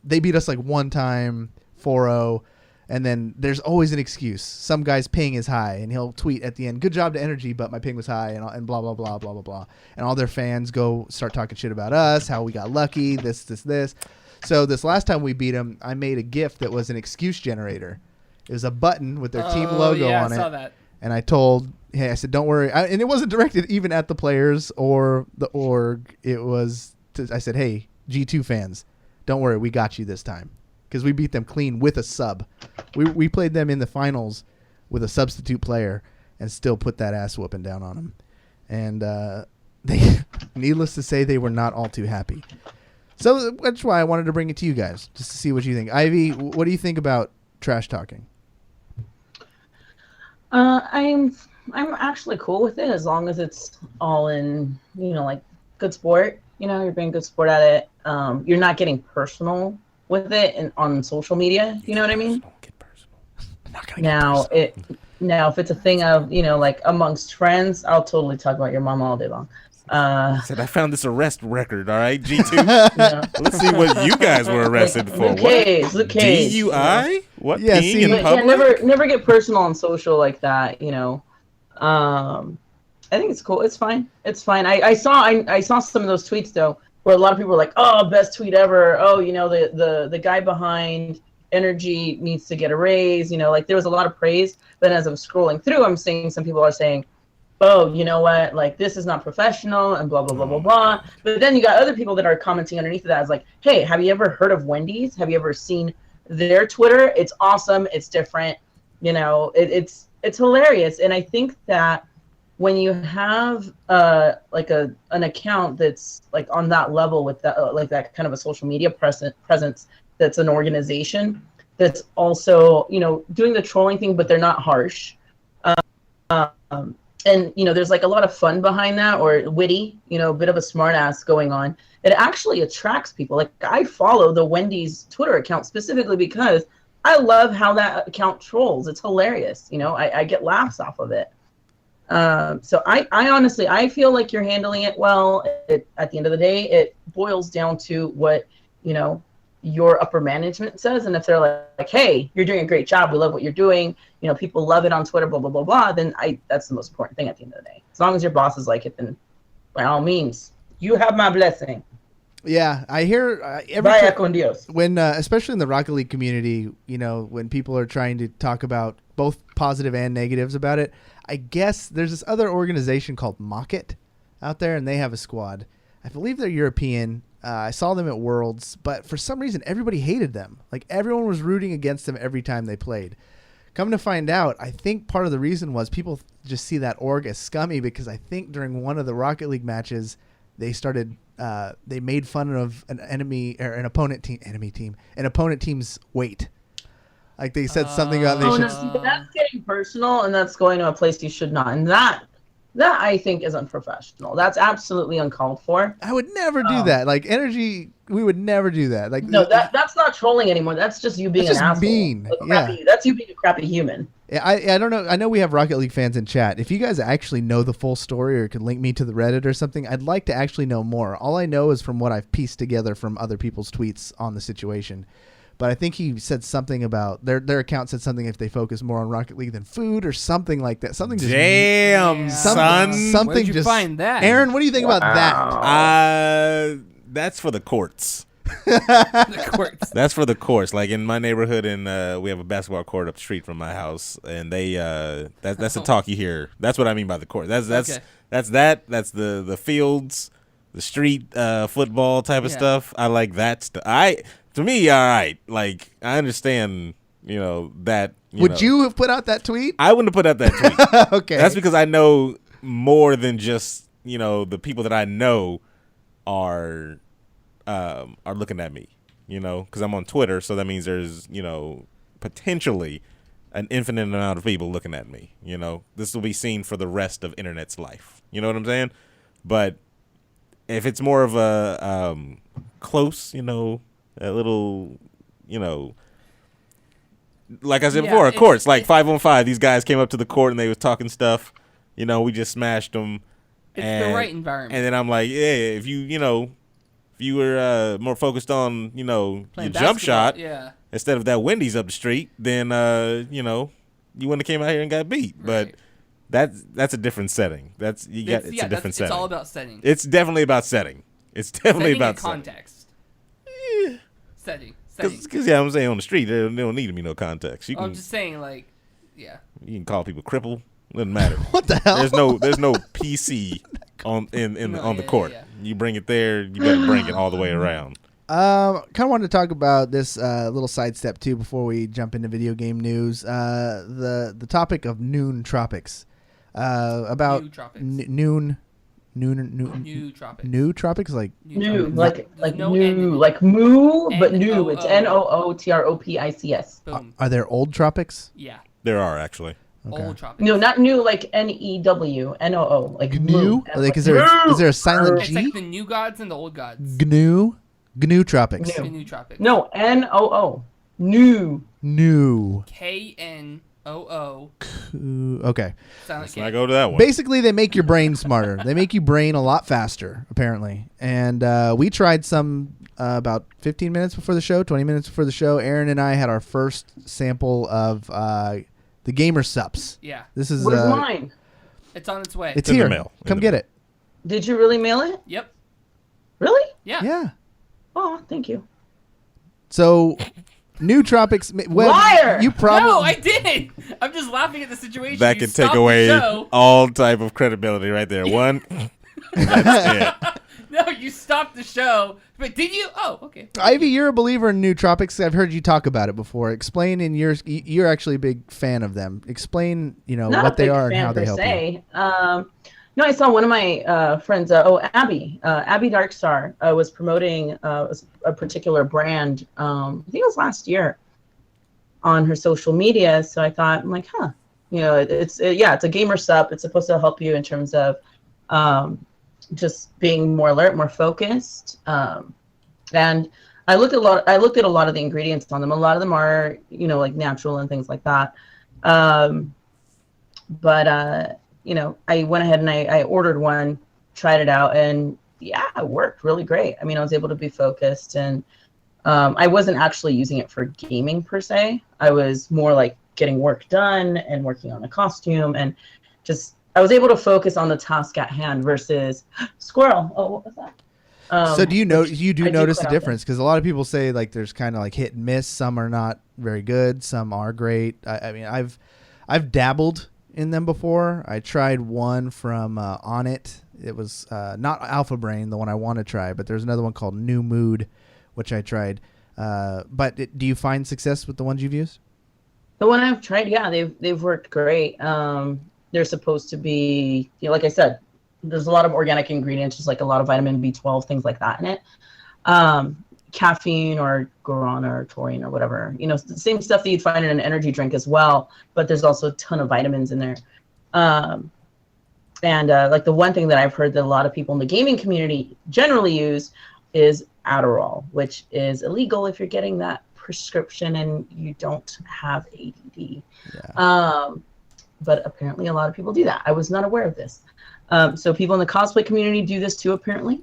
they beat us like one time, 4-0. And then there's always an excuse. Some guy's ping is high, and he'll tweet at the end, "Good job to Energy, but my ping was high," and blah, blah, blah, blah, blah, blah. And all their fans go start talking shit about us, how we got lucky, this. So this last time we beat them, I made a GIF that was an excuse generator. It was a button with their team logo on it. I saw that. And I said, don't worry. And it wasn't directed even at the players or the org. It was, I said, hey, G2 fans, don't worry, we got you this time. Because we beat them clean with a sub. We played them in the finals with a substitute player and still put that ass whooping down on them. And they, needless to say, they were not all too happy. So that's why I wanted to bring it to you guys, just to see what you think. Ivy, what do you think about trash talking? I'm actually cool with it as long as it's all in, like good sport. You're being a good sport at it. You're not getting personal with it and on social media. You know what I mean? Don't get personal. I'm not gonna get personal. Now if it's a thing of, like amongst friends, I'll totally talk about your mom all day long. I found this arrest record, all right, G2? Yeah. Let's see what you guys were arrested for. Luke Cage. DUI? What? Yeah, Peeing in public? Never get personal on social like that, I think it's cool. It's fine. I saw some of those tweets though, where a lot of people were like, "Oh, best tweet ever. Oh, the guy behind Energy needs to get a raise." Like there was a lot of praise. But as I'm scrolling through, I'm seeing some people are saying, "Oh, you know what? Like this is not professional," and blah blah blah blah blah. But then you got other people that are commenting underneath of that as like, "Hey, have you ever heard of Wendy's? Have you ever seen their Twitter? It's awesome. It's different. It's hilarious." And I think that when you have an account that's like on that level with that like that kind of a social media presence that's an organization that's also doing the trolling thing, but they're not harsh. And there's like a lot of fun behind that, or witty, a bit of a smart ass going on. It actually attracts people. Like I follow the Wendy's Twitter account specifically because I love how that account trolls. It's hilarious. I get laughs off of it. So I honestly, I feel like you're handling it well. At the end of the day, it boils down to what, your upper management says. And if they're like, "Hey, you're doing a great job. We love what you're doing. People love it on Twitter, blah, blah, blah, blah," then that's the most important thing at the end of the day. As long as your bosses like it, then by all means, you have my blessing. Yeah, I hear Vaya con Dios. When, especially in the Rocket League community, when people are trying to talk about both positive and negatives about it, I guess there's this other organization called Mock It out there, and they have a squad. I believe they're European. I saw them at Worlds, but for some reason, everybody hated them. Like, everyone was rooting against them every time they played. Come to find out, I think part of the reason was people just see that org as scummy because I think during one of the Rocket League matches, they started, they made fun of an opponent team's weight. Like they said something about that's getting personal, and that's going to a place you should not. And that I think is unprofessional. That's absolutely uncalled for. I would never do that. Like Energy, we would never do that. Like no, that's not trolling anymore. That's just you being an asshole. Mean. That's you being a crappy human. Yeah, I don't know. I know we have Rocket League fans in chat. If you guys actually know the full story or could link me to the Reddit or something, I'd like to actually know more. All I know is from what I've pieced together from other people's tweets on the situation. But I think he said something about their account said something if they focus more on Rocket League than food or something like that. Something just son. Something Where'd you just find that? Aaron, what do you think about that? That's for the courts. The courts. That's for the courts. Like in my neighborhood, and we have a basketball court up the street from my house, and they that's the talk you hear. That's what I mean by the court. That's the fields, the street football type of stuff. I like that stuff. To me, all right. Like, I understand, that. Would you have put out that tweet? I wouldn't have put out that tweet. Okay. That's because I know more than just, the people that I know are looking at me. you know, because I'm on Twitter, so that means there's, you know, potentially an infinite amount of people looking at me. You know, this will be seen for the rest of internet's life. You know what I'm saying? But if it's more of a close, you know, a little, you know, like I said before, of course, like 5-on-5, these guys came up to the court and they was talking stuff. You know, we just smashed them. It's the right environment. And then I'm like, yeah, if you were more focused on, you know, playing your jump shot instead of that Wendy's up the street, then you know, you wouldn't have came out here and got beat. Right. But that's a different setting. It's a different setting. It's all about setting. It's definitely about setting. It's definitely setting about context. Yeah. Setting. Because I'm saying on the street, there don't need to be no context. I'm just saying, like, yeah. You can call people cripple. Doesn't matter. What the hell? There's no PC on the court. Yeah. You bring it there, you better bring it all the way around. Kind of wanted to talk about this little sidestep too before we jump into video game news. The topic of Nootropics. About Nootropics. Nootropics, like new, like new, like moo, but new. It's Nootropics. Are there old tropics? Yeah, there are actually. Okay. Old tropics. No, not new, like NEWNOO, like GNU. Like is there a silent G? It's like the new gods and the old gods. GNU tropics. GNU tropics. No, NOO. New. KNOO. Okay. Let's not go to that one. Basically, they make your brain smarter. They make you brain a lot faster, apparently. And we tried some about 15 minutes before the show, 20 minutes before the show. Aaron and I had our first sample of the Gamersupps. Yeah. This is where's mine? It's on its way. It's here. In the mail. Come get it. Did you really mail it? Yep. Really? Yeah. Yeah. Oh, thank you. So, Nootropics. Well, liar! You probably. No, I didn't. I'm just laughing at the situation. That can take away all type of credibility right there. One. That's it. No, you stopped the show. But did you? Oh, okay. Ivy, you're a believer in Nootropics. I've heard you talk about it before. Explain you're actually a big fan of them. Explain, Not what they are and fan how they help you. No, I saw one of my friends, Abby Darkstar, was promoting a particular brand. I think it was last year on her social media. So I thought, I'm like, it's a Gamersupp. It's supposed to help you in terms of just being more alert, more focused. And I looked at a lot of the ingredients on them. A lot of them are, like natural and things like that. But I went ahead and I ordered one, tried it out, and yeah, it worked really great. I mean, I was able to be focused, and I wasn't actually using it for gaming per se. I was more like getting work done and working on a costume, and just I was able to focus on the task at hand versus squirrel. Oh, what was that? So do you notice the difference? Because a lot of people say like there's kind of like hit and miss. Some are not very good. Some are great. I mean, I've dabbled in them before. I tried one from Onnit. It was not Alpha Brain, the one I want to try, but there's another one called New Mood, which I tried. But do you find success with the ones you've used? The one I've tried, yeah, they've worked great. They're supposed to be, like I said, there's a lot of organic ingredients, just like a lot of vitamin B12, things like that in it. Caffeine or guarana or taurine or whatever, the same stuff that you'd find in an energy drink as well, but there's also a ton of vitamins in there. And like the one thing that I've heard that a lot of people in the gaming community generally use is Adderall, which is illegal if you're getting that prescription and you don't have ADD. Yeah. But apparently a lot of people do that. I was not aware of this. So people in the cosplay community do this too, apparently.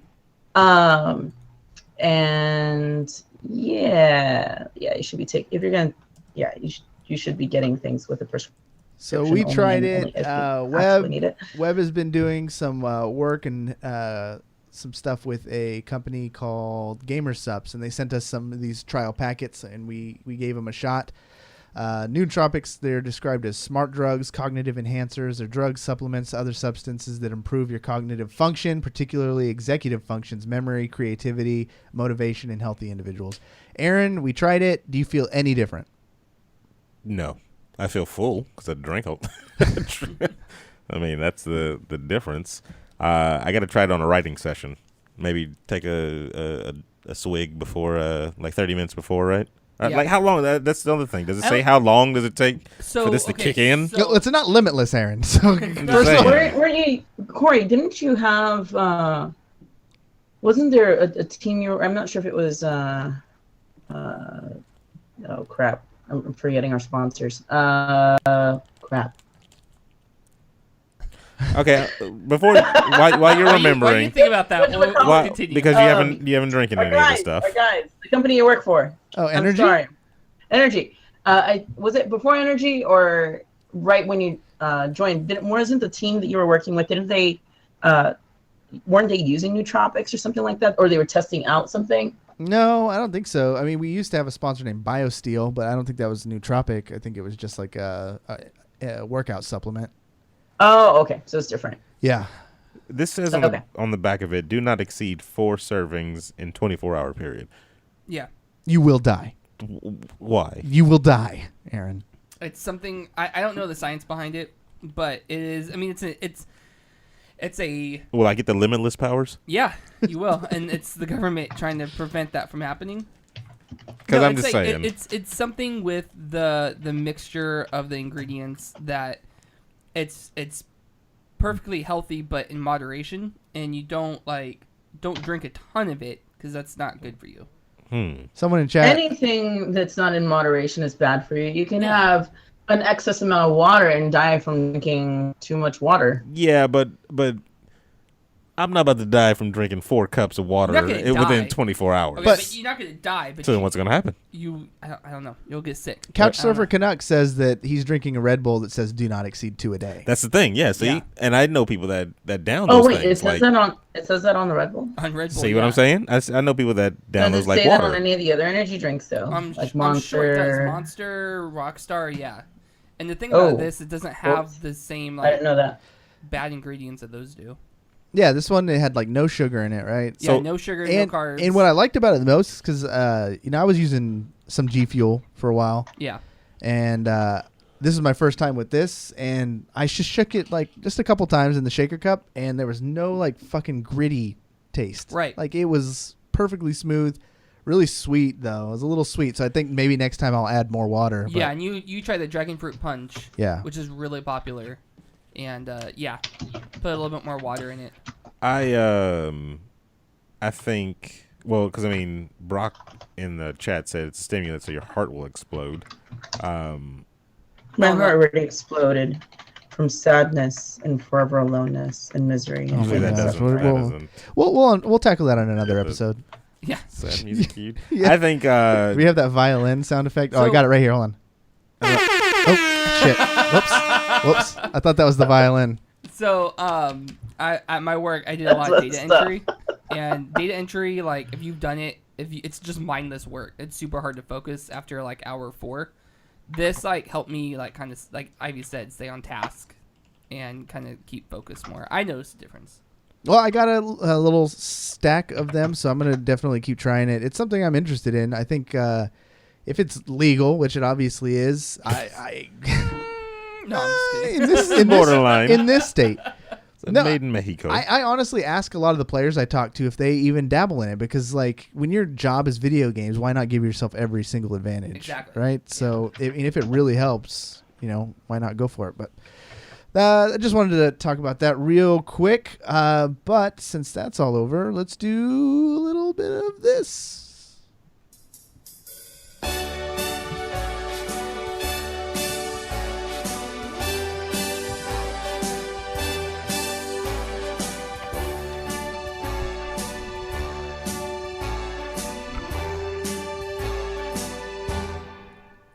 And yeah, you should be taking, if you're going to, you should be getting things with a prescription. So we tried it. Webb has been doing some work and some stuff with a company called Gamersupps, and they sent us some of these trial packets, and we gave them a shot. Nootropics, they're described as smart drugs, cognitive enhancers. They're drugs, supplements, other substances that improve your cognitive function, particularly executive functions, memory, creativity, motivation in healthy individuals. Aaron, we tried it. Do you feel any different? No. I feel full because I drank a I mean, that's the difference. I got to try it on a writing session. Maybe take a a swig before, like 30 minutes before, right? Yeah. Like how long? That's the other thing. Does it say how long does it take for this to kick in? So, it's not limitless, Aaron. So weren't you, Cory? Didn't you have? Wasn't there a team? I'm not sure if it was. Oh crap! I'm forgetting our sponsors. Crap. Okay, before while you're remembering, why do you think about that? We'll continue. Because you haven't drinking any of this stuff. Guys, the company you work for. Oh, Energy. I'm sorry, Energy. Was it before Energy or right when you joined? Wasn't the team that you were working with? Didn't they? Weren't they using Nootropics or something like that, or they were testing out something? No, I don't think so. I mean, we used to have a sponsor named BioSteel, but I don't think that was Nootropic. I think it was just like a workout supplement. Oh, okay. So it's different. Yeah. This says on the back of it, do not exceed 4 servings in 24-hour period. Yeah. You will die. Why? You will die, Aaron. It's something I don't know the science behind it, but it is. I mean, it's a. Will I get the limitless powers? Yeah, you will, and it's the government trying to prevent that from happening. Because I'm just saying, it's something with the mixture of the ingredients that it's perfectly healthy, but in moderation, and you don't drink a ton of it because that's not good for you. Someone in chat. Anything that's not in moderation is bad for you. You can have an excess amount of water and die from drinking too much water. Yeah, but I'm not about to die from drinking 4 cups of water within 24 hours. Okay, but you're not going to die. But so then what's going to happen? I don't know. You'll get sick. Couch Surfer Canuck says that he's drinking a Red Bull that says do not exceed 2 a day. That's the thing. Yeah, see? Yeah. And I know people that down those things. It says that on the Red Bull? On Red Bull, see what I'm saying? I know people that down those like water. That on any of the other energy drinks, though. Like Monster. I'm sure it does. Monster, Rockstar, yeah. And the thing about this, it doesn't have the same I didn't know that. bad ingredients that those do. Yeah, this one, it had like no sugar in it, right? Yeah, no sugar, no carbs. And what I liked about it the most is because, I was using some G Fuel for a while. Yeah. And this is my first time with this, and I just shook it like just a couple times in the shaker cup, and there was no like fucking gritty taste. Right. Like it was perfectly smooth. Really sweet, though. It was a little sweet, so I think maybe next time I'll add more water. Yeah, and you try the Dragon Fruit Punch. Yeah. Which is really popular. And, put a little bit more water in it. I think, well, because, I mean, Brock in the chat said it's a stimulant, so your heart will explode. My heart already exploded from sadness and forever aloneness and misery. Hopefully that doesn't. We'll tackle that on another episode. Yeah. Sad music cute. Yeah. I think we have that violin sound effect. I got it right here. Hold on. Oh shit! Whoops! I thought that was the violin. So at my work I did a lot of data entry, and data entry, like if you've done it, it's just mindless work. It's super hard to focus after like hour 4. This like helped me like kind of like Ivy said, stay on task and kind of keep focus more. I noticed a difference. Well, I got a little stack of them, so I'm going to definitely keep trying it. It's something I'm interested in. I think if it's legal, which it obviously is, I no, I'm just kidding. In this state. Made in Mexico. I honestly ask a lot of the players I talk to if they even dabble in it, because like when your job is video games, why not give yourself every single advantage? Exactly. Right? Yeah. So if it really helps, why not go for it? But I just wanted to talk about that real quick. But since that's all over, let's do a little bit of this.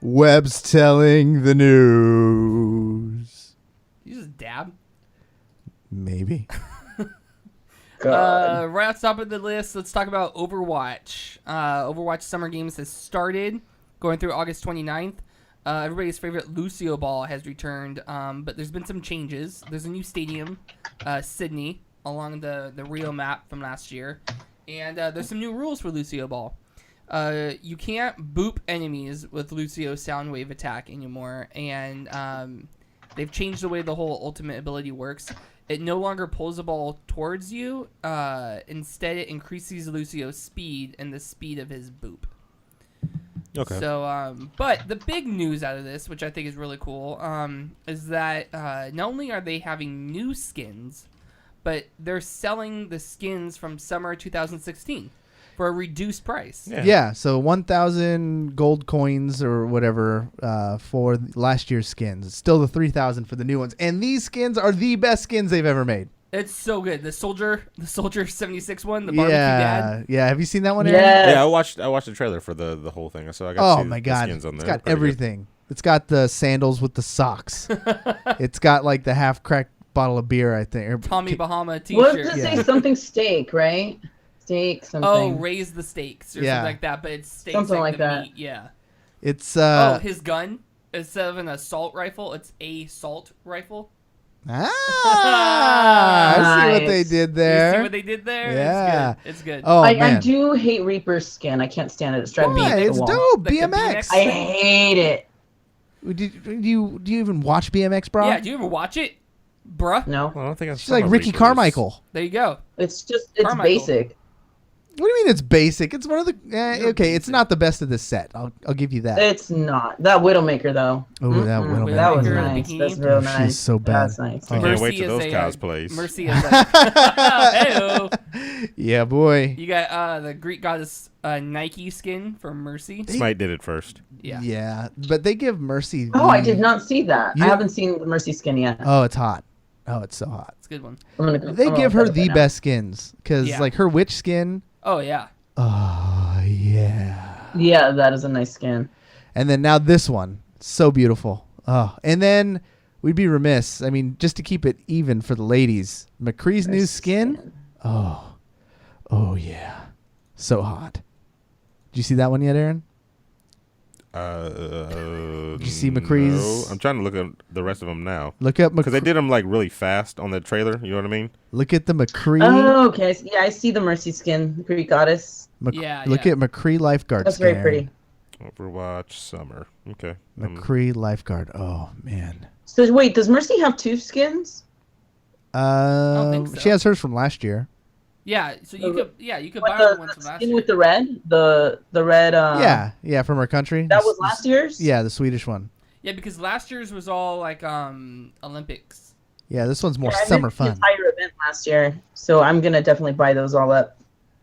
Webb's telling the news. You just dab? Maybe. God. Right off the top of the list, let's talk about Overwatch. Overwatch Summer Games has started, going through August 29th. Everybody's favorite Lucio ball has returned, but there's been some changes. There's a new stadium, Sydney, along the Rio map from last year. And there's some new rules for Lucio ball. You can't boop enemies with Lucio Soundwave attack anymore, and they've changed the way the whole ultimate ability works. it no longer pulls the ball towards you. Instead, it increases Lucio's speed and the speed of his boop. Okay. So, but the big news out of this, which I think is really cool, is that not only are they having new skins, but they're selling the skins from summer 2016 for a reduced price. Yeah, so 1,000 gold coins or whatever for last year's skins. It's still the 3,000 for the new ones. And these skins are the best skins they've ever made. It's so good. The soldier 76 one, the barbecue dad. Yeah. Have you seen that one, Aaron? Yeah, I watched the trailer for the whole thing, so I got to see my the God. skins on there. It's got Pretty everything. It's got the sandals with the socks. It's got like the half-cracked bottle of beer, I think. Or Tommy Bahama What t-shirt. does it say? Something steak, right? Steak something. Oh, raise the stakes or something like that, but it's steaks Something like the that. meat. Yeah. It's his gun, instead of an assault rifle, it's a salt rifle. I see what they Nice. did You there. see what they did there? Yeah. It's good. Oh, I man. do hate Reaper's skin. I can't stand it. It's driving me Why? up the It's wall. dope. Like the BMX. BMX? I hate it. Do you even watch BMX, bro? Yeah, do you ever watch it? Bruh. No, Well, I don't think I've She's seen like a Ricky Reapers. Carmichael. There you go. it's Carmichael. basic. What do you mean it's basic? It's one of the okay. It's not the best of this set. I'll give you that. It's not. That Widowmaker though. Oh, that Mm-mm. Widowmaker. That was Widowmaker, nice. bikini. That's real Oh, nice. she's so bad. That's nice. I can't wait Mercy to those is cosplays. Mercy is Heyo. Yeah, boy. You got the Greek goddess Nike skin from Mercy. Smite did it first. Yeah. Yeah, but they give Mercy. Oh, I did not see that. You- I haven't seen the Mercy skin yet. Oh, it's hot. Oh, it's so hot. It's a good one. They give her the best skins because, Yeah. like, her witch skin. Oh, yeah. Oh yeah. Yeah, that is a nice skin. And then now this one, so beautiful. Oh, and then we'd be remiss. I mean, just to keep it even for the ladies, McCree's new skin. Oh yeah, so hot. Did you see that one yet, Aaron? Did you see McCree's? No. I'm trying to look at the rest of them now Look up because they did them like really fast on the trailer. You know what I mean? Look at the McCree. Oh, okay. Yeah, I see the Mercy skin, the Greek goddess. Yeah, Look yeah. at McCree lifeguard. That's skin, very pretty. Overwatch Summer. Okay. McCree lifeguard. Oh man. So wait, does Mercy have two skins? don't think so. She has hers from last year. Yeah, so you could What, buy the ones the from last skin year. with the red? The red. Yeah, from her country. That was last year's. Yeah, the Swedish one. Yeah, because last year's was all like Olympics. Yeah, this one's more Yeah, I summer missed the fun. entire event last year, so I'm gonna definitely buy those all up.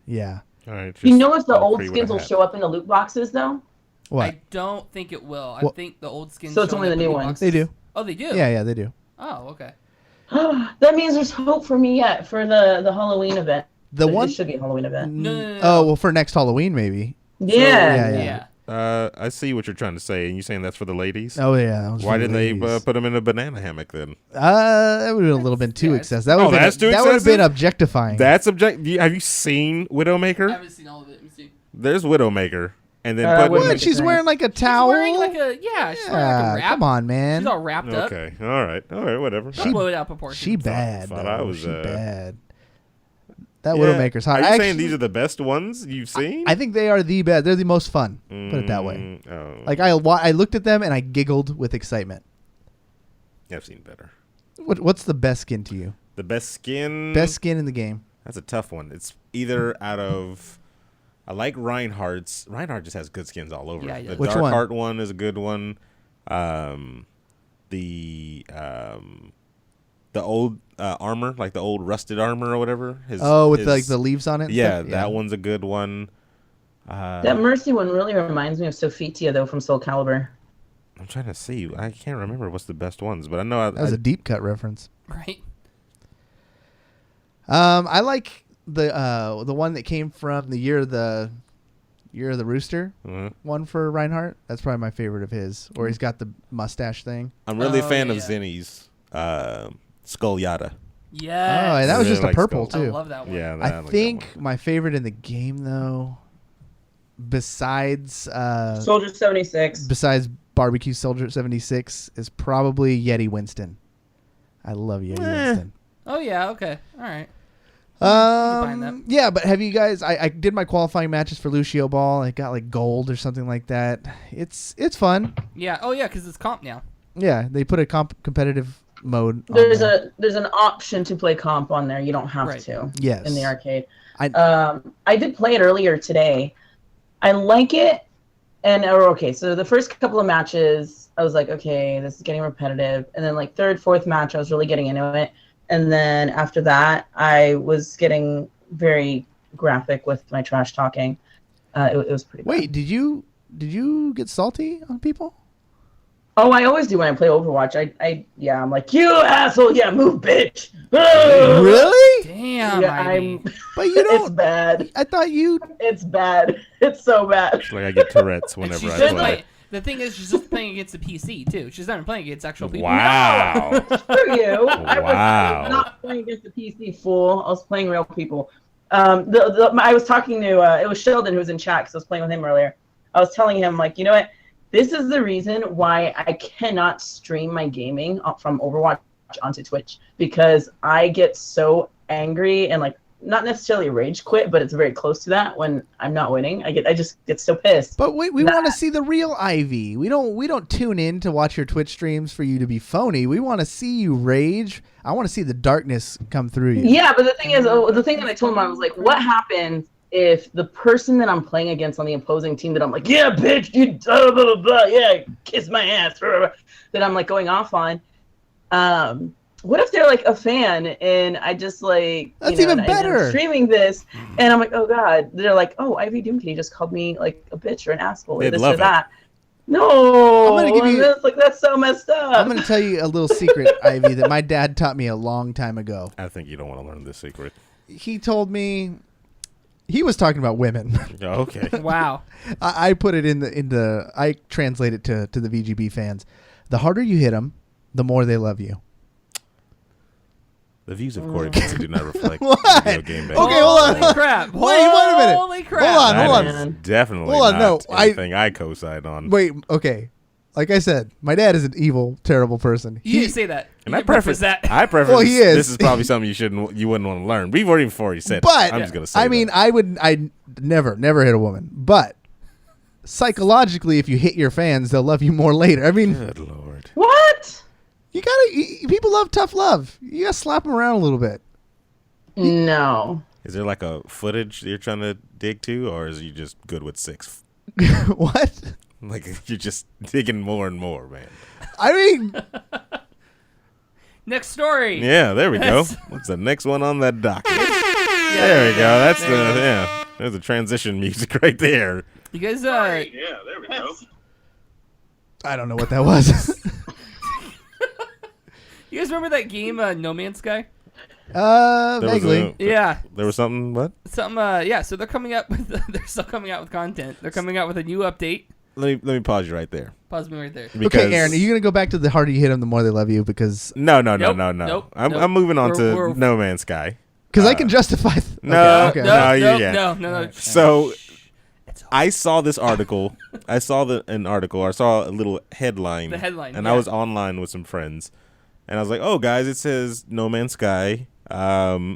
Yeah. All right. Do you know if the just old McCree with skins a will hat. show up in the loot boxes though? What? I don't think it will. I Well- think the old skins. So it's show only up the in new loot ones. They boxes. do. Oh, they do. Yeah, they do. Oh, okay. That means there's hope for me yet for the Halloween event. The one. It should be a Halloween event. No. Oh well, for next Halloween maybe. Yeah. yeah. I see what you're trying to say, and you're saying that's for the ladies. Oh yeah. That was Why for didn't they ladies. put them in a banana hammock then? That would have a little been too yeah, excessive. That Oh, would have that's too that would have been excessive? objectifying. That's have you seen I Widowmaker? haven't seen all of it. Let me see. There's Widowmaker, and then What? What? She's wearing like a She's towel. wearing like a she's wearing like a wrap. Come on, man. She's all wrapped up. okay, all right, whatever. She- Blow it out proportion. She bad. thought though. I was, she uh, bad. That Yeah. Widowmaker's hot. Are you I saying actually- these are the best ones you've seen? I think they are the best. They're the most fun. Put it that way. Oh, Like I looked at them and I giggled with excitement. I've seen better. What's the best skin to you? The best skin. Best skin in the game. That's a tough one. It's either out of. I like Reinhardt's. Reinhardt just has good skins all over. Yeah, he The does. Which one? Darkheart one is a good one. The old armor, like the old rusted armor or whatever. With like the leaves on it. and Yeah, stuff? that one's a good one. That Mercy one really reminds me of Sophitia though from Soul Calibur. I'm trying to see. I can't remember what's the best ones, but I know That was a deep cut reference. Right. I like the one that came from the year of the rooster one for Reinhardt. That's probably my favorite of his. Or he's got the mustache thing. I'm really a Oh, fan of yeah. Zinni's Skull Yada. Yeah. Oh, and that was Yeah, just I a like purple Skull. I too. love that one. Yeah, I like that think one. my favorite in the game though, besides Soldier 76. Barbecue Soldier 76, is probably Yeti Winston. I love Yeti Winston. Oh yeah. Okay. All right. behind that. Yeah, but have you guys? I did my qualifying matches for Lucio Ball. I got like gold or something like that. It's fun. Yeah. Oh yeah, because it's comp now. Yeah, they put a competitive mode. There's an option to play comp on there. You don't have to. Yes. In the arcade. I did play it earlier today. I like it. So the first couple of matches, I was like, okay, this is getting repetitive. And then like third, fourth match, I was really getting into it. And then after that, I was getting very graphic with my trash talking. It was pretty bad. Wait, did you get salty on people? Oh, I always do when I play Overwatch. I'm like, you asshole, yeah, move, bitch. Really? Damn. Yeah, But you don't. It's bad. I thought you. It's bad. It's so bad. It's like I get Tourette's whenever I play. The thing is, she's just playing against the PC too. She's not playing against actual people. Wow. No, screw you. I Wow. was not playing against the PC, fool. I was playing real people. I was talking to it was Sheldon who was in chat because I was playing with him earlier. I was telling him, like, you know what? This is the reason why I cannot stream my gaming from Overwatch onto Twitch, because I get so angry and, like, not necessarily rage quit, but it's very close to that when I'm not winning. I just get so pissed. But we want to see the real Ivy. We don't tune in to watch your Twitch streams for you to be phony. We want to see you rage. I want to see the darkness come through you. Yeah, but the thing is, the thing that I told him, I was like, what happens if the person that I'm playing against on the opposing team that I'm like, yeah, bitch, you blah, blah, blah, blah, yeah, kiss my ass, blah, blah, blah, that I'm like going off on, what if they're like a fan and I just like, that's even better. I'm streaming this and I'm like, oh god, they're like, oh, Ivy Doomkitty just called me like a bitch or an asshole or this or that. No, I'm gonna give you, that's so messed up. I'm gonna tell you a little secret, Ivy, that my dad taught me a long time ago. I think you don't want to learn this secret. He told me. He was talking about women. Okay. Wow. I put it in the I translate it to the VGB fans. The harder you hit them, the more they love you. The views of Cory Vincent do not reflect What? video game. Okay, hold on. Holy crap. Wait a minute. Holy crap. Hold on. That is definitely Hold on, not no, anything I co-sign on. Wait, okay. Like I said, my dad is an evil, terrible person. You didn't say that. And You I preface that. I preface. Well, he is. This is probably something you wouldn't want to learn. We've already before you said. But I'm just gonna say. I mean, I'd never hit a woman. But psychologically, if you hit your fans, they'll love you more later. I mean, good lord. What? People love tough love. You gotta slap them around a little bit. No. Is there like a footage you're trying to dig to, or is you just good with 6? What? Like you're just digging more and more, man. I mean, Next story. Yeah, there we go. What's the next one on that docket? There we go. That's there's the transition music right there. You guys, Yeah, there we go. I don't know what that was. You guys remember that game, No Man's Sky? Vaguely. Yeah. There was something. What? Something. Yeah. So they're coming up with. They're still coming out with content. They're coming out with a new update. Let me pause you right there. Pause me right there. Okay, Aaron, are you gonna go back to the harder you hit them, the more they love you? Because No. Nope. I'm moving on to No Man's Sky. I can justify. No. No. So I saw this article. I saw an article. I saw a little headline. The headline. And I was online with some friends, and I was like, "Oh, guys, it says No Man's Sky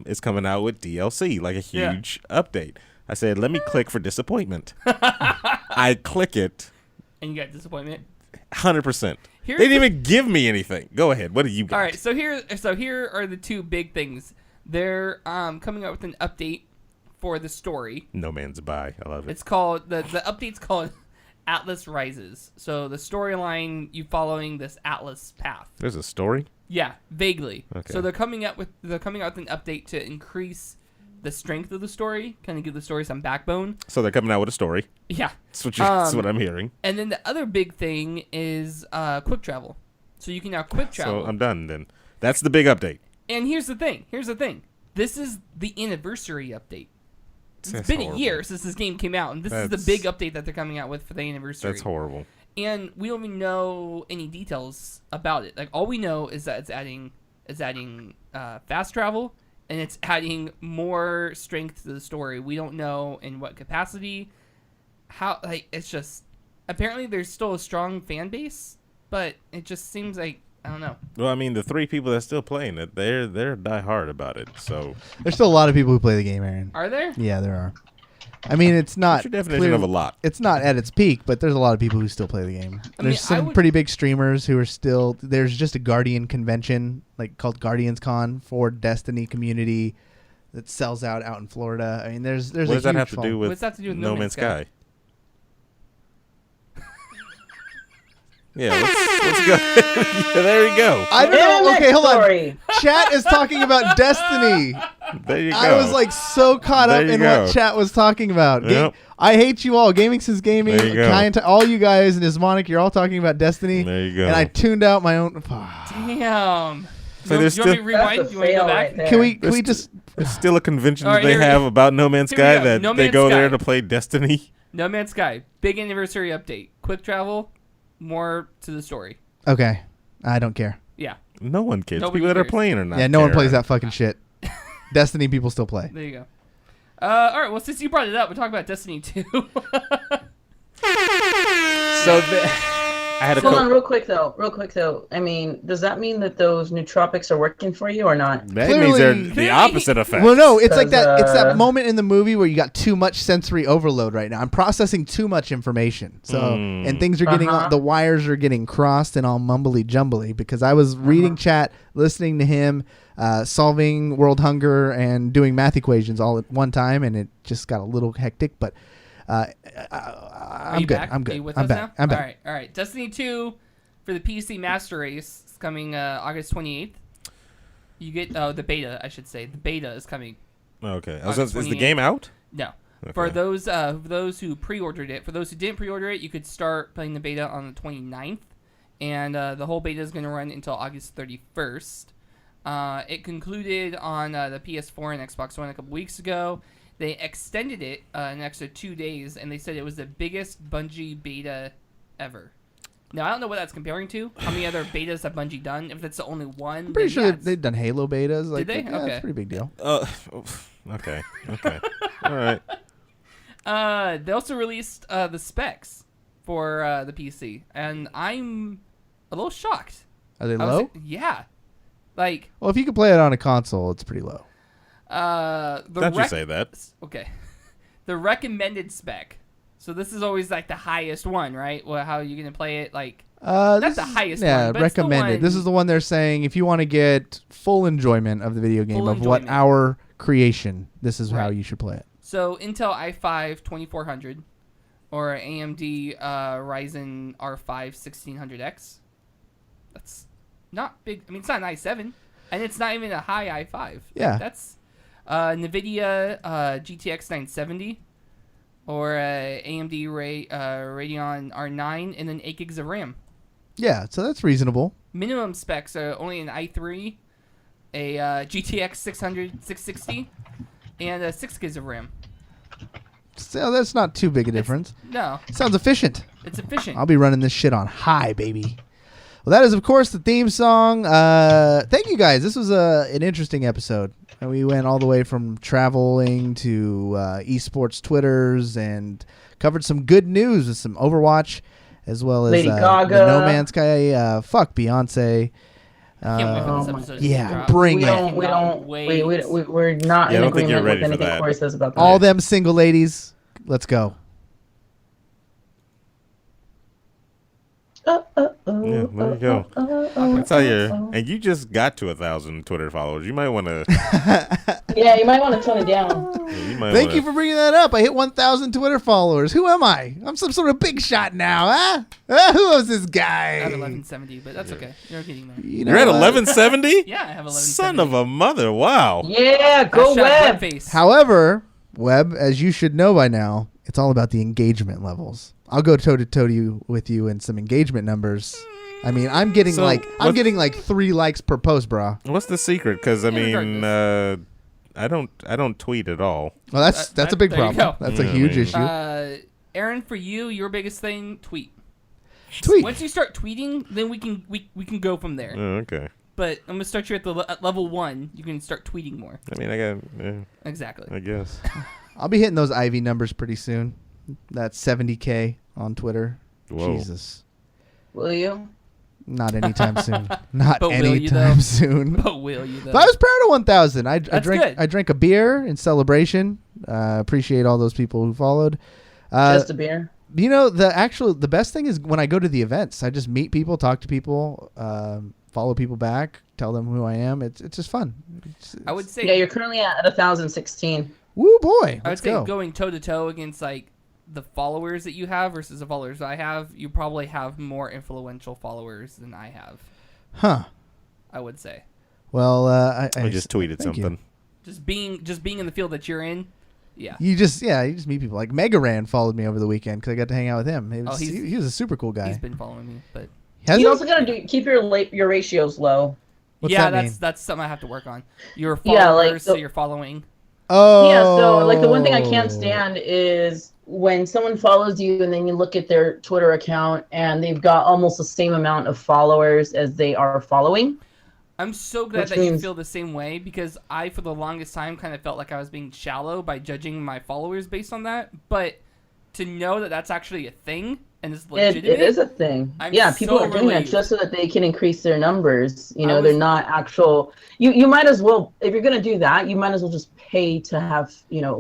is coming out with DLC, like a huge update." I said, "Let me click for disappointment." I click it. And you got disappointment. 100%. They didn't even give me anything. Go ahead. What do you got? All right. So here are the two big things. They're coming out with an update for the story. No Man's By. I love it. It's called the update's called Atlas Rises. So the storyline, you following this Atlas path. There's a story? Yeah, vaguely. Okay. So they're coming out with an update to increase the strength of the story, kind of give the story some backbone. So they're coming out with a story. Yeah. That's what I'm hearing. And then the other big thing is quick travel. So you can now quick travel. So I'm done then. That's the big update. And here's the thing. This is the anniversary update. It's been horrible. a year since this game came out, and this is the big update that they're coming out with for the anniversary. That's horrible. And we don't even know any details about it. Like, all we know is that it's adding fast travel, and it's adding more strength to the story. We don't know in what capacity. It's just apparently there's still a strong fan base, but it just seems like, I don't know. Well, I mean, the 3 people that's still playing it, they're die hard about it. So there's still a lot of people who play the game, Aaron. Are there? Yeah, there are. I mean, it's not. What's your definition of a lot? It's not at its peak, but there's a lot of people who still play the game. There's some pretty big streamers who are still. There's just a Guardian convention called Guardians Con for Destiny community that sells out in Florida. I mean, there's. What does that have to do with No Man's Sky? Yeah, let's go. Yeah, there we go. I don't know. Okay, hold on. Chat is talking about Destiny. There you go. I was so caught up in what chat was talking about. Yep. I hate you all. Gamersupps Gaming, There you go. all you guys and Ismonic, you're all talking about Destiny. There you go. And I tuned out my own. Damn. So you want me to rewind? That's a You want to go fail back? right Can we just? It's still a convention All right, that they have about No Man's Sky that No they Man's go Sky. there to play Destiny. No Man's Sky. Big anniversary update. Quick travel. More to the story. Okay, I don't care. Yeah. No one cares. Nobody People that are cares. playing or not. Yeah, no one care. plays that fucking shit. Destiny people still play. There you go. All right. Well, since you brought it up, we'll talk about Destiny 2. So I had a Hold on, real quick though. I mean, does that mean that those nootropics are working for you or not? That means they're the opposite effect. Well, no, it's like that. It's that Because, moment in the movie where you got too much sensory overload right now. I'm processing too much information, and things are getting the wires are getting crossed and all mumbly jumbly because I was reading chat, listening to him, solving world hunger and doing math equations all at one time, and it just got a little hectic. But I'm good. Back? I'm good. Are you with I'm us back. now? I'm back. All right. Destiny 2 for the PC Master Race is coming August 28th. You get the beta, I should say. The beta is coming. Okay. August Is the game out? No. Okay. For those who pre-ordered it, for those who didn't pre-order it, you could start playing the beta on the 29th, and the whole beta is going to run until August 31st. It concluded on the PS4 and Xbox One a couple weeks ago. They extended it an extra 2 days, and they said it was the biggest Bungie beta ever. Now, I don't know what that's comparing to. How many other betas have Bungie done? If that's the only one, I'm pretty sure yeah, they've done Halo betas. Did they? Yeah, Okay. that's a pretty big deal. Okay. All right. They also released the specs for the PC, and I'm a little shocked. Are they low? Yeah. Like, Well, if you can play it on a console, it's pretty low. Don't you say that? Okay. The recommended spec. So this is always like the highest one, right? Well, how are you gonna play it? Like, not the highest yeah, one, but it's the recommended. one- This is the one they're saying if you want to get full enjoyment of the video game Full of what enjoyment. our creation, this is how Right. you should play it. So Intel i5 2400 or AMD Ryzen R5 1600X. That's not big. I mean, it's not an i7, and it's not even a high i5. Yeah. That's NVIDIA GTX 970 or AMD Radeon R9 and then 8 gigs of RAM. Yeah, so that's reasonable. Minimum specs are only an i3, a GTX 660, and 6 gigs of RAM. So that's not too big a difference. No, Sounds efficient. it's efficient. I'll be running this shit on high, baby. Well, that is, of course, the theme song. Thank you, guys. This was an interesting episode. And we went all the way from traveling to esports Twitters and covered some good news with some Overwatch, as well as Lady the Gaga. No Man's Sky. Fuck Beyonce. Can't wait for this episode to yeah, drop. bring We it. don't. We're not Yeah, I in don't think you're agreement ready with for anything that. Cory says about that. All them single ladies. Let's go. Yeah, there you go. That's how and you just got to 1,000 Twitter followers. You might want to. Yeah, you might want to tone it down. Thank you for bringing that up. I hit 1,000 Twitter followers. Who am I? I'm some sort of big shot now, huh? Who is this guy? I have 1170, but that's okay. You're getting there. You know You're at what? 1170? Yeah, I have 1170. Son of a mother! Wow. Yeah, go Webb. Face. However, Webb, as you should know by now, it's all about the engagement levels. I'll go toe to toe with you in some engagement numbers. I mean, I'm getting So, I'm getting like 3 likes per post, bro. What's the secret? Because I Yeah, mean, I don't tweet at all. Well, that's a big there you problem. go. That's a Yeah, huge I mean- issue. Aaron, for you, your biggest thing, tweet. Tweet. Once you start tweeting, then we can go from there. Oh, okay. But I'm gonna start you at level 1. You can start tweeting more. I mean, Exactly. I guess. I'll be hitting those Ivy numbers pretty soon. That's 70K on Twitter. Whoa. Jesus. Will you? Not anytime soon. Not But will you, anytime though? soon. But will you though? But I was proud of 1,000. I That's drank good. I drank a beer in celebration. Appreciate all those people who followed. Just a beer. You know, the best thing is when I go to the events. I just meet people, talk to people, follow people back, tell them who I am. It's just fun. I would say Yeah, you're currently at 1,016. Woo boy. I would Let's say go. going toe to toe against like the followers that you have versus the followers I have, you probably have more influential followers than I have. Huh. I would say. Well, I just tweeted thank you. something. Just being in the field that you're in. Yeah. You just meet people. Like Mega Ran followed me over the weekend because I got to hang out with him. He's- He was a super cool guy. He's been following me, but Has You he? also gotta keep your ratios low. What's yeah, that mean? that's something I have to work on. Your Yeah, followers, like so the- you're following. Oh. Yeah, so like the one thing I can't stand is when someone follows you and then you look at their Twitter account and they've got almost the same amount of followers as they are following. I'm so glad Which that you means- feel the same way because I, for the longest time, kind of felt like I was being shallow by judging my followers based on that. But to know that that's actually a thing and it's legitimate. It is a thing. I'm Yeah, people so are doing that relieved. just so that they can increase their numbers. You I know, was- they're not actual. You might as well, if you're gonna do that, you might as well just pay to have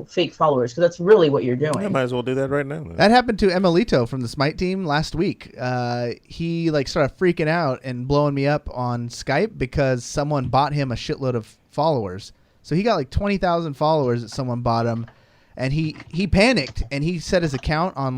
fake followers because that's really what you're doing. I might as well do that right now. Then. That happened to Emilitoo from the Smite team last week. He started freaking out and blowing me up on Skype because someone bought him a shitload of followers. So he got 20,000 followers that someone bought him, and he panicked and he set his account on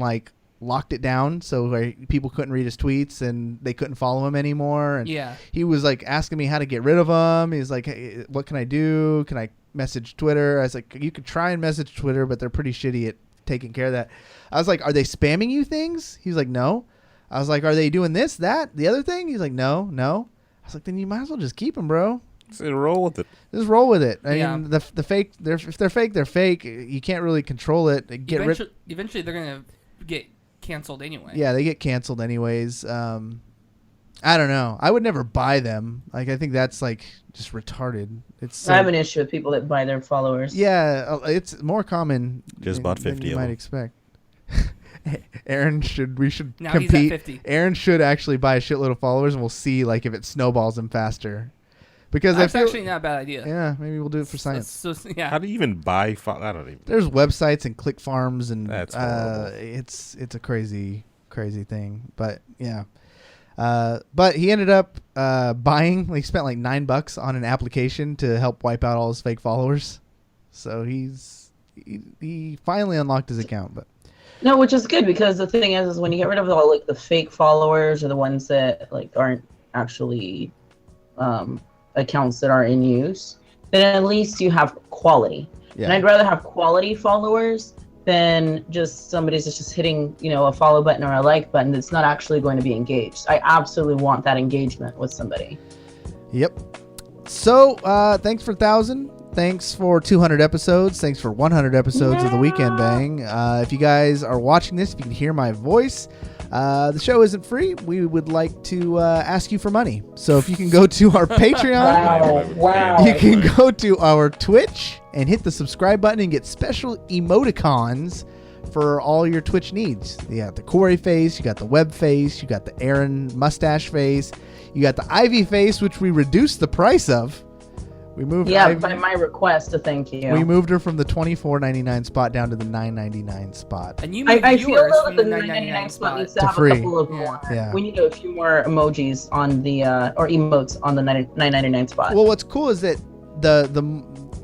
locked it down so where people couldn't read his tweets and they couldn't follow him anymore. And Yeah. he was asking me how to get rid of them. He's like, hey, what can I do? Can I message Twitter? I was like, you could try and message Twitter, but they're pretty shitty at taking care of that. I was like, are they spamming you things? He's like, no. I was like, are they doing this, that, the other thing? He's like, no. I was like, then you might as well just keep them, bro. Just roll with it. Just roll with it. I Yeah. mean, the fake, if they're fake, they're fake. You can't really control it. Eventually, they're gonna get canceled anyway. Yeah, they get canceled anyways. I don't know. I would never buy them. I think that's just retarded. It's I have an issue with people that buy their followers. yeah, it's more common. Just than- bought than 50 you of might them. expect. We should Now he's at compete. 50. Aaron should actually buy a shitload of followers, and we'll see if it snowballs him faster. Because That's I feel, actually not a bad idea. yeah, maybe we'll do it for science. So, yeah. How do you even buy? I don't even. There's websites and click farms, and That's horrible. it's a crazy thing. But yeah, but he ended up buying. He spent $9 on an application to help wipe out all his fake followers. So he finally unlocked his account. But No, which is good because the thing is when you get rid of all the fake followers or the ones that aren't actually accounts that are in use, then at least you have quality. yeah, And I'd rather have quality followers than just somebody's just hitting a follow button or a like button that's not actually going to be engaged. I absolutely want that engagement with somebody. yep. So thanks for 1,000. Thanks for 200 episodes. Thanks for 100 episodes of the Weekend Bang. If you guys are watching this, if you can hear my voice, the show isn't free. We would like to ask you for money. So if you can go to our Patreon, Wow. you can go to our Twitch and hit the subscribe button and get special emoticons for all your Twitch needs. You got the Cory face, you got the Webb face, you got the Aaron mustache face, you got the Ivy face, which we reduced the price of. We moved Ivy, by my request to thank you. we moved her from the $24.99 spot down to the $9.99 spot. And you moved I feel yours though from that the the $9.99 $9.99 spot spot. needs to To have free. a couple of Yeah. more. Yeah. We need a few more emojis on the or emotes on the $9.99 spot. Well, what's cool is that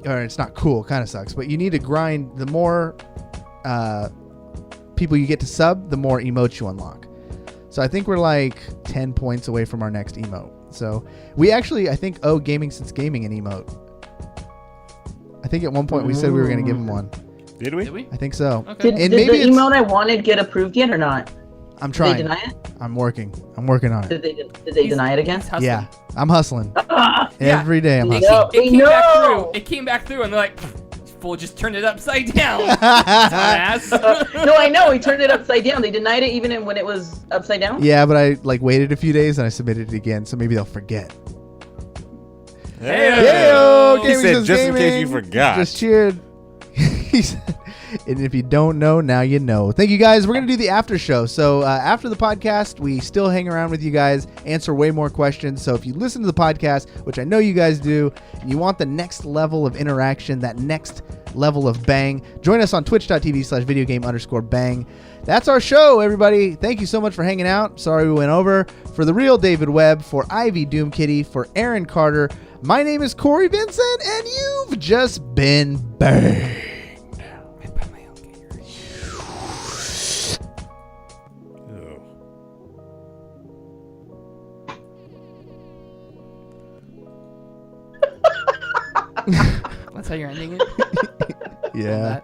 or it's not cool, kind of sucks, but you need to grind. The more people you get to sub, the more emotes you unlock. So I think we're 10 points away from our next emote. So we actually, I think, owe Gaming Since Gaming an emote. I think at one point we said we were going to give him one. Did we? Did we? I think so. Okay. Did And the maybe it's- emote I wanted get approved yet or not? I'm Did trying. they deny it? I'm working on it. Did they deny it again? He's hustling. Yeah, I'm hustling. Ah, Yeah. Every day I'm No. hustling. It came back No! through. It came back through, and they're like, "Fool, just turned it upside down." Ass. no, I know. He turned it upside down. They denied it even when it was upside down. Yeah, but I waited a few days and I submitted it again, so maybe they'll forget. Hey, Heyo, he Gaming said Since just in case you Gaming. forgot. Just cheered. And if you don't know, now you know. Thank you guys. We're going to do the after show. So after the podcast, we still hang around with you guys, answer way more questions. So if you listen to the podcast, which I know you guys do, and you want the next level of interaction, that next level of bang, join us on twitch.tv/videogame_bang. That's our show, everybody. Thank you so much for hanging out. Sorry we went over. For the real David Webb, for Ivy Doomkitty, for Aaron Carter, my name is Cory Vincent, and you've just been banged. That's how you're ending it? Yeah.